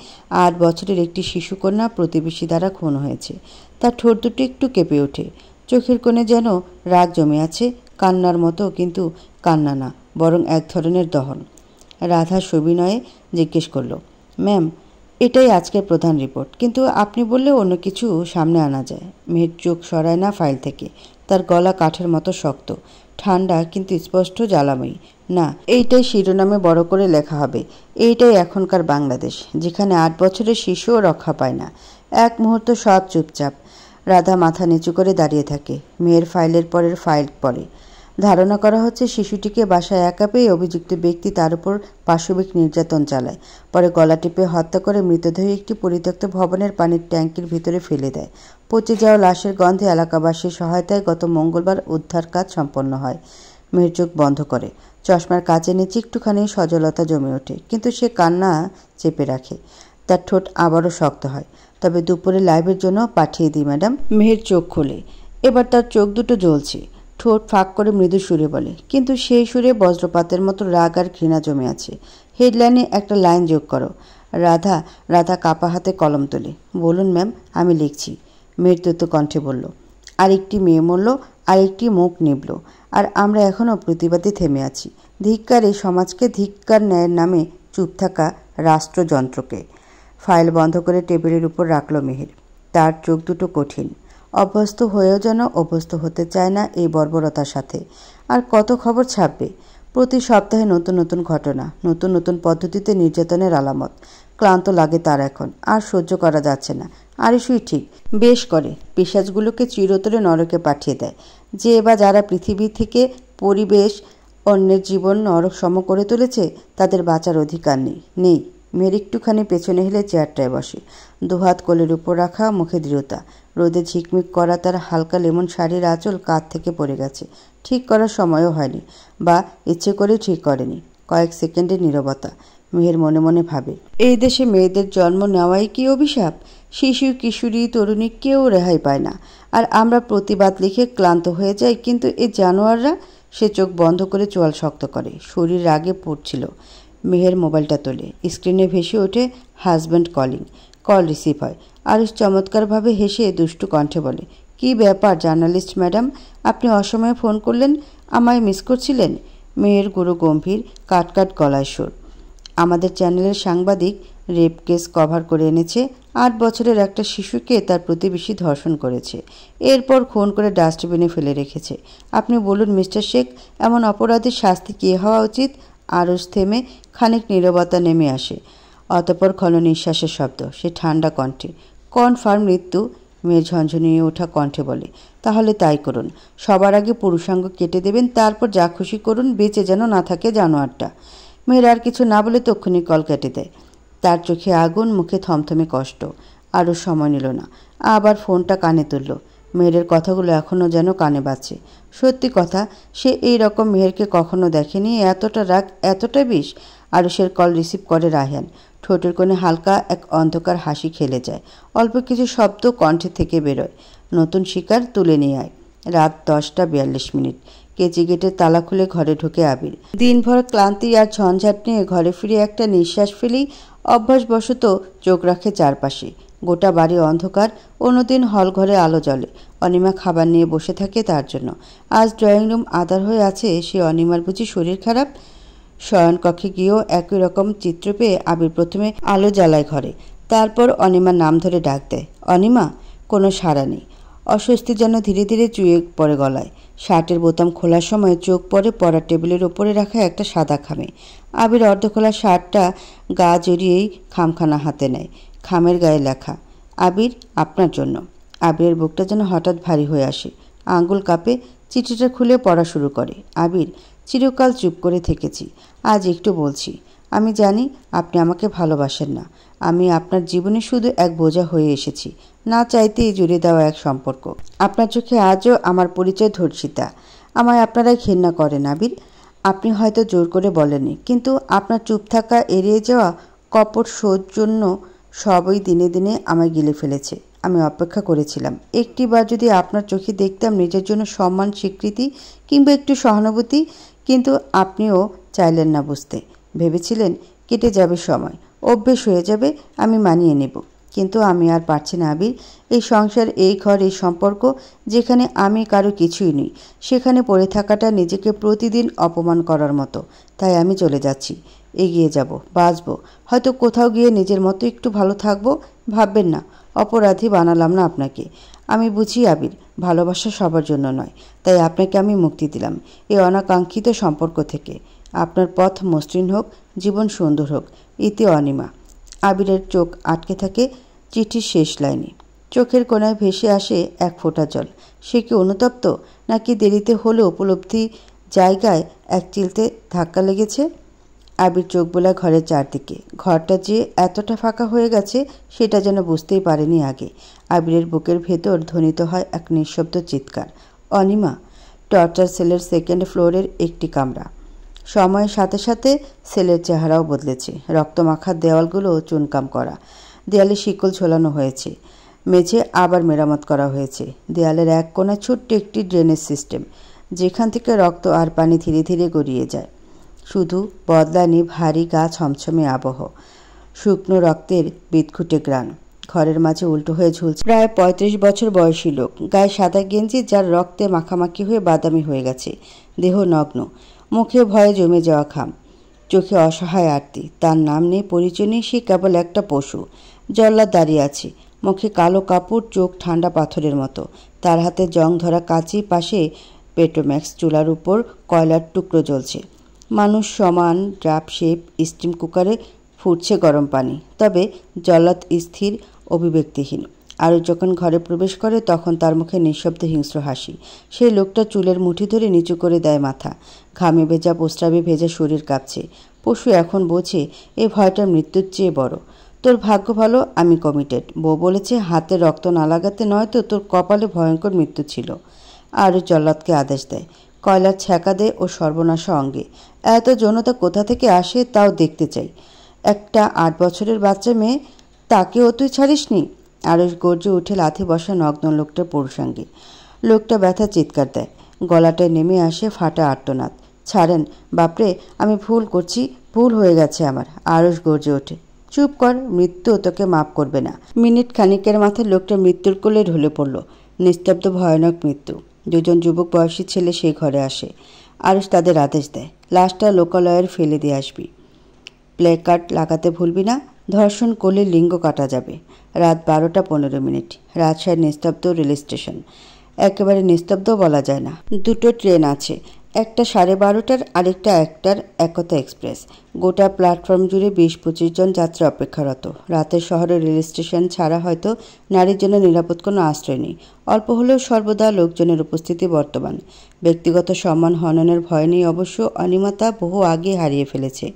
8 বছরের একটি শিশুকন্যা প্রতিবেশী দ্বারা খুন হয়েছে। তার ঠোঁট দুটো একটু কেঁপে ওঠে, চোখের কোণে যেন রাগ জমে আছে, কান্নার মতো, কিন্তু কান্না না, বরং এক ধরনের দহন। রাধা সবিনয়ে জিজ্ঞেস করল, ম্যাম এটাই আজকের প্রধান রিপোর্ট, কিন্তু আপনি বললে অন্য কিছু সামনে আনা যায়। মেহের চোখ সরায় না ফাইল থেকে। তার গলা কাঠের মতো শক্ত, ঠান্ডা কিন্তু স্পষ্ট জ্বালাময়ী। না, এইটাই শিরোনামে বড় করে লেখা হবে। এইটাই এখনকার বাংলাদেশ, যেখানে 8 বছরের শিশুও রক্ষা পায় না। এক মুহূর্ত সব চুপচাপ। রাধা মাথা নিচু করে দাঁড়িয়ে থাকে। মেয়ের ফাইলের পরের ফাইল পড়ে। ধারণা করা হচ্ছে শিশুটিকে বাসায় একা পেয়ে অভিযুক্ত ব্যক্তি তার উপর পাশবিক নির্যাতন চালায়, পরে গলা টিপে হত্যা করে মৃতদেহ একটি পরিত্যক্ত ভবনের পানির ট্যাঙ্কির ভিতরে ফেলে দেয়। পচে যাওয়া লাশের গন্ধে এলাকাবাসীর সহায়তায় গত মঙ্গলবার উদ্ধার কাজ সম্পন্ন হয়। মেয়ের চোখ বন্ধ করে। চশমার কাচের নিচে একটুখানি সজলতা জমে ওঠে, কিন্তু সে কান্না চেপে রাখে। তার ঠোঁট আবারও শক্ত হয়। তবে দুপুরে লাইভের জন্য পাঠিয়ে দিই ম্যাডাম। মেহের চোখ খোলে। এবার তার চোখ দুটো জ্বলছে। ঠোঁট ফাঁক করে মৃদু সুরে বলে, কিন্তু সেই সুরে বজ্রপাতের মতো রাগ আর ঘৃণা জমে আছে। হেডলাইনে একটা লাইন যোগ করো। রাধা কাপা হাতে কলম তোলে। বলুন ম্যাম, আমি লিখছি। মেয়ের দ্রুত কণ্ঠে বলল। আরেকটি মেয়ে মরল, আরেকটি মুখ নিবল, আর আমরা এখনও প্রতিবাদে থেমে আছি। ধিক্কার এই সমাজকে, ধিক্কার ন্যায়ের নামে চুপ থাকা রাষ্ট্রযন্ত্রকে। ফাইল বন্ধ করে টেবিলের উপর রাখল মেহের। তার চোখ দুটো কঠিন। অভ্যস্ত হয়েও যেন অভ্যস্ত হতে চায় না এই বর্বরতার সাথে। আর কত খবর ছাপবে? প্রতি সপ্তাহে নতুন নতুন ঘটনা, নতুন নতুন পদ্ধতিতে নির্যাতনের আলামত। ক্লান্ত লাগে তার এখন। আর সহ্য করা যাচ্ছে না। আরিসুই ঠিক বেশ করে। পিশাচগুলোকে চিরতরে নরকে পাঠিয়ে দেয়। যে বা যারা পৃথিবী থেকে পরিবেশ, অন্যের জীবন নরক সম করে তুলেছে, তাদের বাঁচার অধিকার নেই। মেয়ের একটুখানি পেছনে হেলে চেয়ারটায় বসে। দুহাত কোলের উপর রাখা, মুখে দৃঢ়তা। রোদে ঝিকমিক করা তার হালকা লেমন শাড়ির আঁচল কাঁধ থেকে পড়ে গেছে। ঠিক করার সময়ও হয়নি, বা ইচ্ছে করে ঠিক করেনি। কয়েক সেকেন্ডের নীরবতা। মেহের মনে মনে ভাবে, এই দেশে মেয়েদের জন্ম নেওয়াই কি অভিশাপ? শিশু, কিশোরী, তরুণী কেউ রেহাই পায় না। আর আমরা প্রতিবাদ লিখে ক্লান্ত হয়ে যাই, কিন্তু এই জানোয়াররা। সে চোখ বন্ধ করে চোয়াল শক্ত করে। শরীর রাগে পড়ছিল। মেহের মোবাইলটা তোলে। স্ক্রিনে ভেসে ওঠে হাজব্যান্ড কলিং। কল রিসিভ হয়। আরুষ চমৎকারভাবে হেসে দুষ্টু কণ্ঠে বলে, কি ব্যাপার জার্নালিস্ট ম্যাডাম, আপনি অসময়ে ফোন করলেন? আমায় মিস করছিলেন? মেয়ের গুরু গম্ভীর, কাটকাট গলায় সুর। আমাদের চ্যানেলের সাংবাদিক রেপ কেস কভার করে এনেছে। 8 বছরের একটা শিশুকে তার প্রতিবেশী ধর্ষণ করেছে, এরপর খুন করে ডাস্টবিনে ফেলে রেখেছে। আপনি বলুন মিস্টার শেখ, এমন অপরাধের শাস্তি কী হওয়া উচিত? আরুষ থেমে খানিক নীরবতা নেমে আসে। অতঃপর ক্ষণ নিঃশ্বাসের শব্দ। সে ঠান্ডা কণ্ঠে, কনফার্ম মৃত্যু। মেয়ে ঝনঝনিয়ে ওঠা কণ্ঠে বলে, তাহলে তাই করুন। সবার আগে পুরুষাঙ্গ কেটে দেবেন, তারপর যা খুশি করুন, বেঁচে যেন না থাকে জানোয়ারটা। মেয়ের আর কিছু না বলে তক্ষুনি কল কেটে দেয়। তার চোখে আগুন, মুখে থমথমে কষ্ট। আরও সময় নিল না। আবার ফোনটা কানে তুলল। মেয়ের কথাগুলো এখনও যেন কানে বাজছে। সত্যি কথা, সে এই রকম মেহেরকে কখনো দেখেনি। এতটা রাগ, এতটা বিষ। আরুষের কল রিসিভ করে রায়হান। ঠোঁটের কোণে হালকা এক অন্ধকার হাসি খেলে যায়। অল্প কিছু শব্দ কণ্ঠে থেকে বেরোয়। নতুন শিকার তুলে নিয়ে আয়। রাত 10:42। কেচি গেটের তালা খুলে ঘরে ঢুকে আবির। দিনভর ক্লান্তি আর ঝঞ্ঝাট নিয়ে ঘরে ফিরে একটা নিঃশ্বাস ফেলেই অভ্যাসবশত চোখ রাখে চারপাশে। গোটা বাড়ি অন্ধকার। অন্যদিন হল ঘরে আলো জ্বলে। অনিমা খাবার নিয়ে বসে থাকে তার জন্য। আজ ড্রয়িং রুম আঁধার হয়ে আছে। সে অনিমার বুঝি শরীর খারাপ? শয়নকক্ষে গিয়েও একই রকম চিত্র পেয়ে আবির প্রথমে আলো জ্বালায় ঘরে। তারপর অনিমার নাম ধরে ডাক দেয়, অনিমা। কোনো সাড়া নেই। অস্বস্তি যেন ধীরে ধীরে চুয়ে পড়ে গলায়। শার্টের বোতাম খোলার সময় চোখ পড়ে পড়ার টেবিলের ওপরে রাখা একটা সাদা খামে। আবির অর্ধখোলা শার্টটা গা জড়িয়েই খামখানা হাতে নেয়। খামের গায়ে লেখা, আবির, আপনার জন্য। আবিরের বুকটা যেন হঠাৎ ভারী হয়ে আসে। আঙ্গুল কাঁপে। চিঠিটা খুলে পড়া শুরু করে। আবির, চিরকাল চুপ করে থেকেছি, আজ একটু বলছি। আমি জানি আপনি আমাকে ভালোবাসেন না। আমি আপনার জীবনে শুধু এক বোঝা হয়ে এসেছি, না চাইতেই জুড়ে দেওয়া এক সম্পর্ক। আপনার চোখে আজও আমার পরিচয় ধর্ষিতা। আমায় আপনারাই ঘেন্না করেন আবির। আপনি হয়তো জোর করে বলেননি, কিন্তু আপনার চুপ থাকা, এড়িয়ে যাওয়া, কপট সৌজন্য সবই দিনে দিনে আমায় গিলে ফেলেছে। আমি অপেক্ষা করেছিলাম একটিবার যদি আপনার চোখে দেখতাম নিজের জন্য সম্মান, স্বীকৃতি কিংবা একটু সহানুভূতি, কিন্তু আপনিও চাইলেন না বুঝতে। ভেবেছিলেন কেটে যাবে সময়, অভ্যেস হয়ে যাবে, আমি মানিয়ে নেব। কিন্তু আমি আর পারছি না আবির। এই সংসার, এই ঘর, এই সম্পর্ক যেখানে আমি কারো কিছুই নই, সেখানে পড়ে থাকাটা নিজেকে প্রতিদিন অপমান করার মতো। তাই আমি চলে যাচ্ছি, এগিয়ে যাব, বাঁচব, হয়তো কোথাও গিয়ে নিজের মতো একটু ভালো থাকবো। ভাববেন না অপরাধী বানালাম না আপনাকে। আমি বুঝি আবির, ভালোবাসা সবার জন্য নয়। তাই আপনাকে আমি মুক্তি দিলাম এই অনাকাঙ্ক্ষিত সম্পর্ক থেকে। আপনার পথ মসৃণ হোক, জীবন সুন্দর হোক। ইতি অনিমা। আবিরের চোখ আটকে থাকে চিঠির শেষ লাইনে। চোখের কোণায় ভেসে আসে এক ফোঁটা জল। সে কি অনুতপ্ত, নাকি দেরিতে হলেও উপলব্ধি জায়গায় এক চিলতে ধাক্কা লেগেছে? আবির চোখ বোলায় ঘরের চারদিকে। ঘরটা যে এতটা ফাঁকা হয়ে গেছে সেটা যেন বুঝতেই পারেনি আগে। আবিরের বুকের ভেতর ধ্বনিত হয় এক নিঃশব্দ চিৎকার, অনিমা। টর্চার সেলের সেকেন্ড ফ্লোরের একটি কামরা। সময়ের সাথে সাথে সেলের চেহারাও বদলেছে। রক্তমাখা দেওয়ালগুলো চুনকাম করা, দেয়ালে শিকল ঝোলানো হয়েছে, মেঝে আবার মেরামত করা হয়েছে। দেয়ালের এক কোণায় ছোট্ট একটি ড্রেনেজ সিস্টেম, যেখান থেকে রক্ত আর পানি ধীরে ধীরে গড়িয়ে যায়। শুধু বদলানি ভারী গা ছমছমে আবহ, শুকনো রক্তের বিদঘুটে গ্রান। ঘরের মাঝে উল্টো হয়ে ঝুলছে প্রায় ৩৫ বছর বয়সী লোক, গায়ে সাদা গেঞ্জি যার রক্তে মাখামাখি হয়ে বাদামি হয়ে গেছে, দেহ নগ্ন, মুখে ভয়ে জমে যাওয়া খাম, চোখে অসহায় আরতি। তার নাম নেই, পরিচয় নেই, সে কেবল একটা পশু। জল্লাদ দাঁড়িয়ে আছে, মুখে কালো কাপড়, চোখ ঠান্ডা পাথরের মতো। তার হাতে জং ধরা কাঁচি, পাশে পেট্রোম্যাক্স, চুলার উপর কয়লার টুকরো জ্বলছে। মানুষ সমান, ড্রাপ শেপ, স্টিম কুকারে ফুটছে গরম পানি। তবে জল্লাদ স্থির, অভিব্যক্তিহীন। আরও যখন ঘরে প্রবেশ করে তখন তার মুখে নিঃশব্দ হিংস্র হাসি। সেই লোকটা চুলের মুঠি ধরে নিচু করে দেয় মাথা। ঘামে ভেজা, প্রস্রাবে ভেজা শরীর কাঁপছে। পশু এখন বোঝে এ ভয়টা মৃত্যুর চেয়ে বড়। তোর ভাগ্য ভালো, আমি কমিটেড। বউ বলেছে হাতে রক্ত না লাগাতে, নয়তো তোর কপালে ভয়ঙ্কর মৃত্যু ছিল। আরও জল্লাদকে আদেশ দেয়, কয়লার ছ্যাঁকা দে ও সর্বনাশা অঙ্গে। এত যৌনতা কোথা থেকে আসে তাও দেখতে চাই। একটা ৮ বছরের বাচ্চা মেয়ে, তাকেও তুই ছাড়িসনি? আরস গর্জে উঠে লাথি বসা নগ্ন লোকটার পুরুষাঙ্গে। লোকটা ব্যথা চিৎকার দেয়, গলাটায় নেমে আসে ফাটা আর্তনাদ। ছাড়েন বাপরে, আমি ভুল করছি, ভুল হয়ে গেছে আমার। আরস গর্জে ওঠে, চুপ কর, মৃত্যু তোকে মাফ করবে না। মিনিট খানিকের মাথায় লোকটা মৃত্যুর কোলে ঢলে পড়ল। নিস্তব্ধ, ভয়ানক মৃত্যু। দুজন যুবক বয়সী ছেলে সেই ঘরে আসে। আরস তাদের আদেশ দেয়, লাশটা লোকালয়ের ফেলে দিয়ে আসবি। প্লেকার্ড লাগাতে ভুলবি না, ধর্ষণ করলে লিঙ্গ কাটা যাবে। রাত 12:15। রাজশাহীর নিস্তব্ধ রেল স্টেশন। একেবারে নিস্তব্ধ বলা যায় না। দুটো ট্রেন আছে, একটা 12:30টার, আরেকটা 1টার, একতা এক্সপ্রেস। গোটা প্ল্যাটফর্ম জুড়ে 20-25 জন যাত্রী অপেক্ষারত। রাতের শহরে রেল স্টেশন ছাড়া হয়তো নারীর জন্য নিরাপদ কোনো আশ্রয় নেই। অল্প হলেও সর্বদা লোকজনের উপস্থিতি বর্তমান। ব্যক্তিগত সম্মান হননের ভয় নেই অবশ্য। অনিমা বহু আগে হারিয়ে ফেলেছে।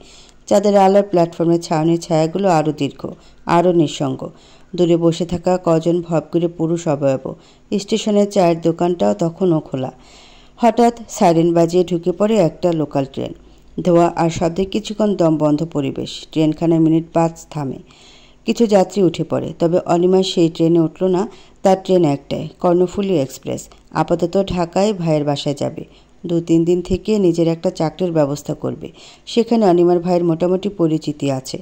যাদের আলোর প্ল্যাটফর্মের ছাউনির ছায়াগুলো আরও দীর্ঘ, আরও নিঃসঙ্গ। দূরে বসে থাকা কজন ভবঘুরে পুরুষ অবয়ব। স্টেশনের চায়ের দোকানটাও তখনও খোলা। হঠাৎ সাইরেন বাজিয়ে ঢুকে পড়ে একটা লোকাল ট্রেন। ধোঁয়া আর শব্দে কিছুক্ষণ দম বন্ধ পরিবেশ। ট্রেনখানা মিনিট 5 থামে। কিছু যাত্রী উঠে পড়ে, তবে অনিমা সেই ট্রেনে উঠল না। তার ট্রেন একটাই, কর্ণফুলী এক্সপ্রেস। আপাতত ঢাকায় ভাইয়ের বাসায় যাবে। 2-3 দিন থেকে নিজের একটা চাকরির ব্যবস্থা করবে। সেখানে অনিমার ভাইয়ের মোটামুটি পরিচিতি আছে।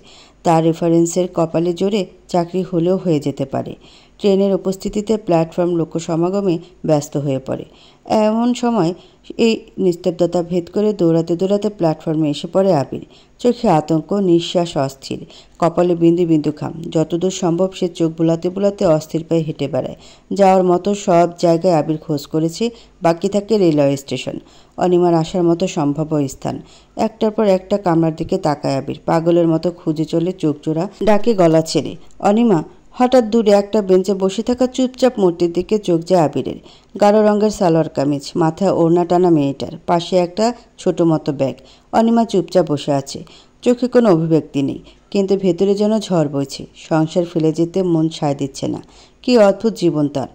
তার রেফারেন্সের কপালে জোরে চাকরি হলেও হয়ে যেতে পারে। ট্রেনের উপস্থিতিতে প্ল্যাটফর্ম লোকসমাগমে ব্যস্ত হয়ে পড়ে। এমন সময় এই নিস্তব্ধতা ভেদ করে দৌড়াতে দৌড়াতে প্ল্যাটফর্মে এসে পড়ে আবির। চোখে আতঙ্ক, নিঃশ্বাস অস্থির, কপালে বিন্দু বিন্দু ঘাম। যতদূর সম্ভব সে চোখ বুলাতে বুলাতে অস্থির পায়ে হেঁটে বেড়ায়। যাওয়ার মতো সব জায়গায় আবির খোঁজ করেছে, বাকি থাকে রেলওয়ে স্টেশন, অনিমার আসার মতো সম্ভাব্য স্থান। একটার পর একটা কামরার দিকে তাকায় আবির, পাগলের মতো খুঁজে চলে চোখ জোড়া, ডাকে গলা ছেড়ে, অনিমা। হঠাৎ দূরে একটা বেঞ্চে বসে থাকা চুপচাপ মূর্তির দিকে চোখ যায় আবিরের। গাঢ় রঙের সালোয়ার কামিজ, মাথায় ওড়না টানা মেয়েটার, পাশে একটা ছোট মতো ব্যাগ। অনিমা চুপচাপ বসে আছে, চোখে কোনো অভিব্যক্তি নেই, কিন্তু ভেতরে যেন ঝড় বইছে। সংসার ফেলে যেতে মন সায় দিচ্ছে না। কি অদ্ভুত জীবন তার,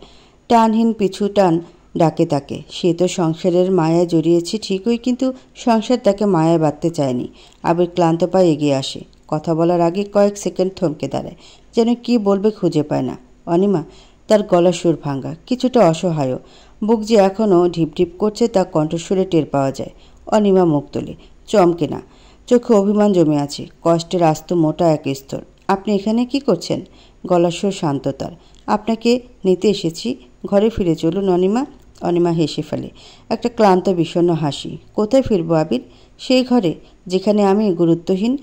টানহীন পিছু টান ডাকে তাকে। সে তো সংসারের মায়ায় জড়িয়েছে ঠিকই, কিন্তু সংসার তাকে মায়ায় বাঁধতে চায়নি। আবির ক্লান্ত পায়ে এগিয়ে আসে। কথা বলার আগে কয়েক সেকেন্ড থমকে দাঁড়ায়, যেন কি বলবে খুঁজে পায় না। অনিমা। তার গলা সুর ভাঙ্গা, কিছুটা অসহায়। বুক যে এখনও ঢিপঢিপ করছে তা কণ্ঠস্বরে টের পাওয়া যায়। অনিমা মুখ তোলে, চমকে না, চোখে অভিমান জমে আছে, কষ্টের আস্ত মোটা এক স্তর। আপনি এখানে কি করছেন? গলার স্বর শান্ততার। আপনাকে নিতে এসেছি, ঘরে ফিরে চলুন অনিমা। অনিমা হেসে ফেলে, একটা ক্লান্ত বিষণ্ণ হাসি। কোথায় ফিরবো আবির? সেই ঘরে যেখানে আমি গুরুত্বহীন।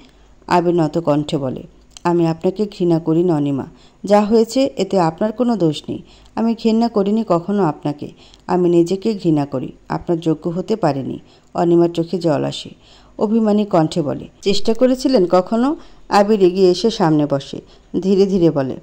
আবির নত কণ্ঠে বলে, আমি আপনাকে ঘৃণা করি না অনিমা। যা হয়েছে এতে আপনার কোনো দোষ নেই। আমি ঘৃণা করিনি কখনো আপনাকে। আমি নিজেকে ঘৃণা করি। আপনার যোগ্য হতে পারিনি। অনিমার চোখে জল আসে। অভিমানী কণ্ঠে বলে, চেষ্টা করেছিলেন কখনো? আবির এগিয়ে এসে সামনে বসে, ধীরে ধীরে বলে,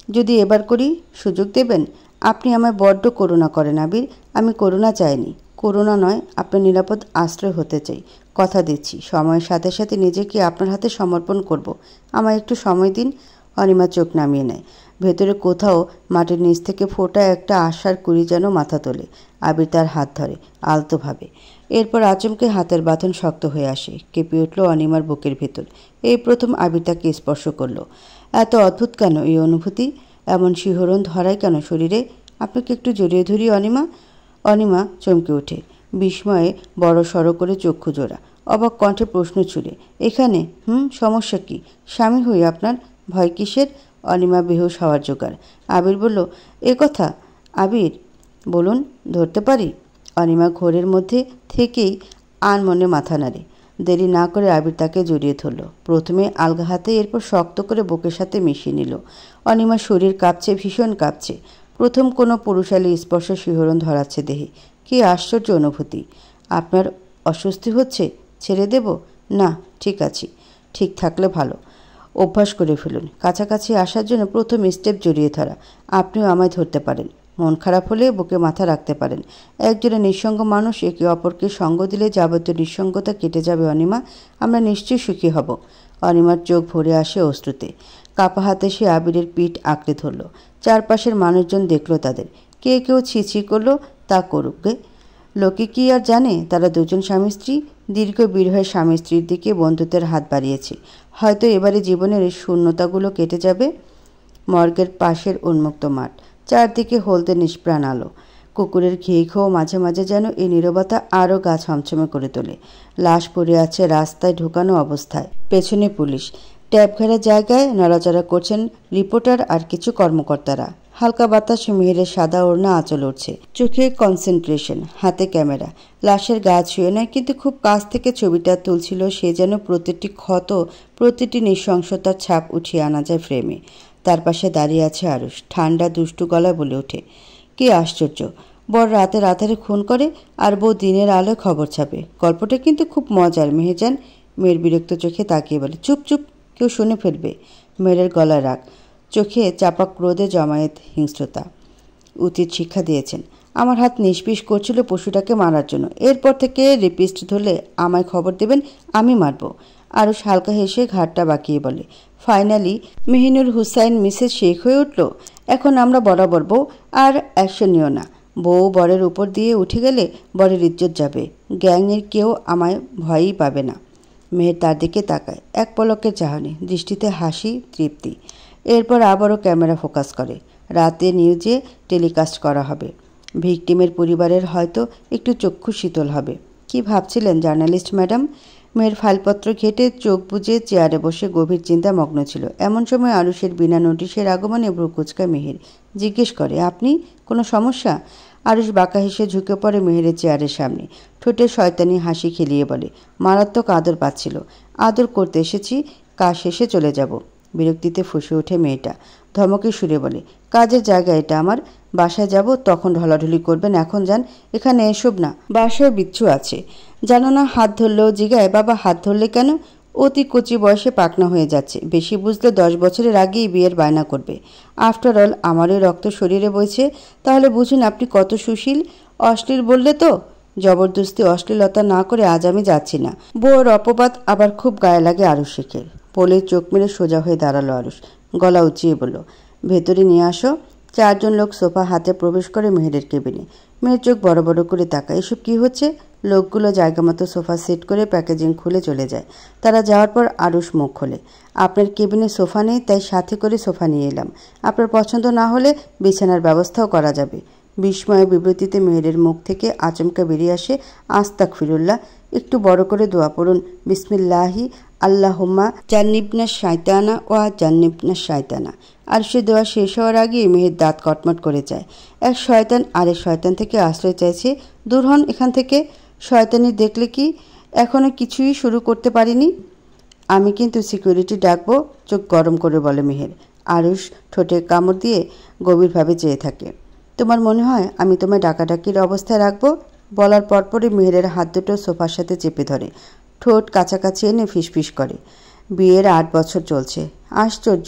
যদি এবার করি সুযোগ দেবেন? আপনি আমায় বড্ড করুণা করেন আবির। আমি করুণা চাইনি, করুণা নয়, আপনার নিরাপদ আশ্রয় হতে চাই। কথা দিচ্ছি সময়ের সাথে সাথে নিজেকে আপনার হাতে সমর্পণ করব। আমায় একটু সময় দিন। অনিমা চোখ নামিয়ে নেয়। ভেতরে কোথাও মাটির নিচ থেকে ফোটা একটা আশার কুড়ি যেন মাথা তোলে। আবির তার হাত ধরে আলতোভাবে। এরপর আচমকে হাতের বাঁধন শক্ত হয়ে আসে। কেঁপে উঠল অনিমার বুকের ভেতর। এই প্রথম আবির তাকে স্পর্শ করল। এত অদ্ভুত কেন এই অনুভূতি? এমন শিহরণ ধরায় কেন শরীরে? আপনাকে একটু জড়িয়ে ধরি অনিমা। অনিমা চমকে ওঠে, বিস্ময়ে বড় সড়ো করে চক্ষু জোড়া। অবাক কণ্ঠে প্রশ্ন ছুড়ে, এখানে? সমস্যা কি? স্বামী হই আপনার, ভয় কিসের? অনিমা বেহুশ হওয়ার জোগাড়। আবির বলল, এ কথা? আবির বলুন, ধরতে পারি? অনিমা ঘোরের মধ্যে থেকেই আনমনে মাথা নাড়ে। দেরি না করে আবির তাকে জড়িয়ে ধরল। প্রথমে আলগা হাতে, এরপর শক্ত করে বুকের সাথে মিশিয়ে নিল। অনিমার শরীর কাঁপছে, ভীষণ কাঁপছে। প্রথম কোনো পুরুষালী স্পর্শ শিহরণ ধরাচ্ছে দেহে। কি আশ্চর্য অনুভূতি! আপনার অস্বস্তি হচ্ছে? ছেড়ে দেব? না, ঠিক আছি। ঠিক থাকলে ভালো। অভ্যাস করে ফেলুন। কাছাকাছি আসার জন্য প্রথম স্টেপ জড়িয়ে ধরা। আপনিও আমায় ধরতে পারেন। মন খারাপ হলে বুকে মাথা রাখতে পারেন। একজনে নিঃসঙ্গ মানুষ একে অপরকে সঙ্গ দিলে যাবতীয় নিঃসঙ্গতা কেটে যাবে অনিমা। আমরা নিশ্চয়ই সুখী হব। অনিমার চোখ ভরে আসে অশ্রুতে। কাপা হাতে সে আবিরের পিঠ আঁকড়ে ধরল। চারপাশের মানুষজন দেখল তাদের। কে কেউ ছিছি করলো, তা করুক। লোকে কি আর জানে তারা দুজন স্বামী স্ত্রী? দীর্ঘ বিরহের স্বামী স্ত্রীর দিকে বন্ধুত্বের হাত বাড়িয়েছে। হয়তো এবারে জীবনের শূন্যতাগুলো কেটে যাবে। মর্গের পাশের উন্মুক্ত মাঠ, চারদিকে হলদে নিষ্প্রাণ আলো। কুকুরের ঘেয়ে ঘেয়েও মাঝে মাঝে যেন এই নীরবতা আরও গা ছমছমে করে তোলে। লাশ পড়ে আছে রাস্তায় ঢোকানো অবস্থায়। পেছনে পুলিশ। ট্যাব ঘেরা জায়গায় নড়াচড়া করছেন রিপোর্টার আর কিছু কর্মকর্তারা। হালকা বাতাস মেহেরের সাদা ওড়না আঁচল উঠছে। চোখে কনসেন্ট্রেশন, হাতে ক্যামেরা। লাশের গা ছুঁয়ে নয়, কিন্তু খুব কাছ থেকে ছবিটা তুলছিল সে, যেন প্রতিটি ক্ষত, প্রতিটি নৃশংসতার ছাপ উঠিয়ে আনা যায় ফ্রেমে। তার পাশে দাঁড়িয়ে আছে আরুষ। ঠান্ডা দুষ্টু গলায় বলে ওঠে, কি আশ্চর্য! বর রাতের আধারে খুন করে আর বউ দিনের আলোয় খবর ছাপে। গল্পটা কিন্তু খুব মজার মেহেজান। মেয়ের বিরক্ত চোখে তাকিয়ে বলে, চুপ চুপ, কেউ শুনে ফেলবে। মেয়ের গলায় রাগ, চোখে চাপা ক্রোধে জমায়েত হিংস্রতা। উচিত শিক্ষা দিয়েছেন। আমার হাত নিষ্পিস করছিল পশুটাকে মারার জন্য। এরপর থেকে রেপিস্ট ধরলে আমায় খবর দেবেন, আমি মারব। আরুষ হালকা হেসে ঘাটটা বাঁকিয়ে বলে, ফাইনালি মেহিনুর হুসাইন মিসেস শেখ হয়ে উঠল। এখন আমরা বরাবর বউ, আর অ্যাকশন নিও না। বউ বরের উপর দিয়ে উঠে গেলে বরের ইজ্জত যাবে। গ্যাংয়ের কেউ আমায় ভয়ই পাবে না। মেহের তার দিকে তাকায়, এক পলকের চাহনি, দৃষ্টিতে হাসি, তৃপ্তি। এরপর আবারও ক্যামেরা ফোকাস করে। রাতে নিউজে টেলিকাস্ট করা হবে। ভিকটিমের পরিবারের হয়তো একটু চক্ষু শীতল হবে। কি ভাবছিলেন জার্নালিস্ট ম্যাডাম? মেয়ের ফাইলপত্র ঘেটে চোখ বুজে চেয়ারে বসে গভীর চিন্তা মগ্ন ছিল। এমন সময় আরুষের বিনা নোটিশের আগমনে ভ্রু কুঁচকায় মেহের। জিজ্ঞেস করে, আপনি? কোনো সমস্যা? আরুষ বাঁকা হেসে ঝুঁকে পড়ে মেহেরের চেয়ারের সামনে। ঠোঁটে শয়তানি হাসি খেলিয়ে বলে, মারাত্মক আদর পাচ্ছিল। আদর করতে এসেছি, কাজ শেষে চলে যাব। বিরক্তিতে ফুঁসে ওঠে মেয়েটা। ধমকে সুরে বলে, কাজের জায়গা এটা আমার। বাসায় যাব, তখন ঢলাঢলি করবেন। এখন যান, এখানে এসব না। বাসায় বিচ্ছু আছে, জানো না? হাত ধরলেও জিগায়, বাবা হাত ধরলে কেন? অতি কচি বয়সে পাকনা হয়ে যাচ্ছে। বেশি বুঝলে 10 বছরের আগেই বিয়ের বায়না করবে। আফটার অল আমারই রক্ত শরীরে বইছে। তাহলে বুঝুন আপনি কত সুশীল। অশ্লীল বললে তো? জবরদস্তি অশ্লীলতা না করে আজ আমি যাচ্ছি না। বউর অপবাদ আবার খুব গায়ে লাগে আরুষের। বলে চোখ মেরে সোজা হয়ে দাঁড়ালো আরুষ। গলা উঁচিয়ে বলল, ভেতরে নিয়ে আসো। 4 জন লোক সোফা হাতে প্রবেশ করে মেহেরের কেবিনে। মেয়ের চোখ বড় বড় করে তাকায়। এসব কি হচ্ছে? লোকগুলো জায়গা মতো সোফা সেট করে প্যাকেজিং খুলে চলে যায়। তারা যাওয়ার পর আরুষ মুখ খোলে, আপনার কেবিনে সোফা নেই, তাই সাথে করে সোফা নিয়ে এলাম। আপনার পছন্দ না হলে বিছানার ব্যবস্থাও করা যাবে। বিস্ময় বিব্রতিতে মেহেরের মুখ থেকে আচমকা বেরিয়ে আসে, আস্তাগফিরুল্লাহ। একটু বড় করে দোয়া পড়ুন, বিসমিল্লাহি আল্লাহুম্মা জান্নিবনা শায়তানা ওয়া জান্নিবনা শায়তানা। আর সে দোয়া শেষ হওয়ার আগেই মেহের দাঁত কটমট করে যায়। এক শয়তান আরেক শয়তান থেকে আশ্রয় চাইছে। দূর হন এখান থেকে। শয়তানি দেখলে কি এখনো কিছুই শুরু করতে পারিনি। আমি কিন্তু সিকিউরিটি ডাকবো, চোখ গরম করে বলে মেহের। আরুষ ঠোঁটে কামড় দিয়ে গভীরভাবে চেয়ে থাকে। তোমার মনে হয় আমি তোমায় ডাকাডাকির অবস্থায় রাখবো? বলার পরপরই মেহেরের হাত দুটো সোফার সাথে চেপে ধরে, ঠোঁট কাছাকাছি এনে ফিসফিস করে। বিয়ের 8 বছর চলছে। আশ্চর্য,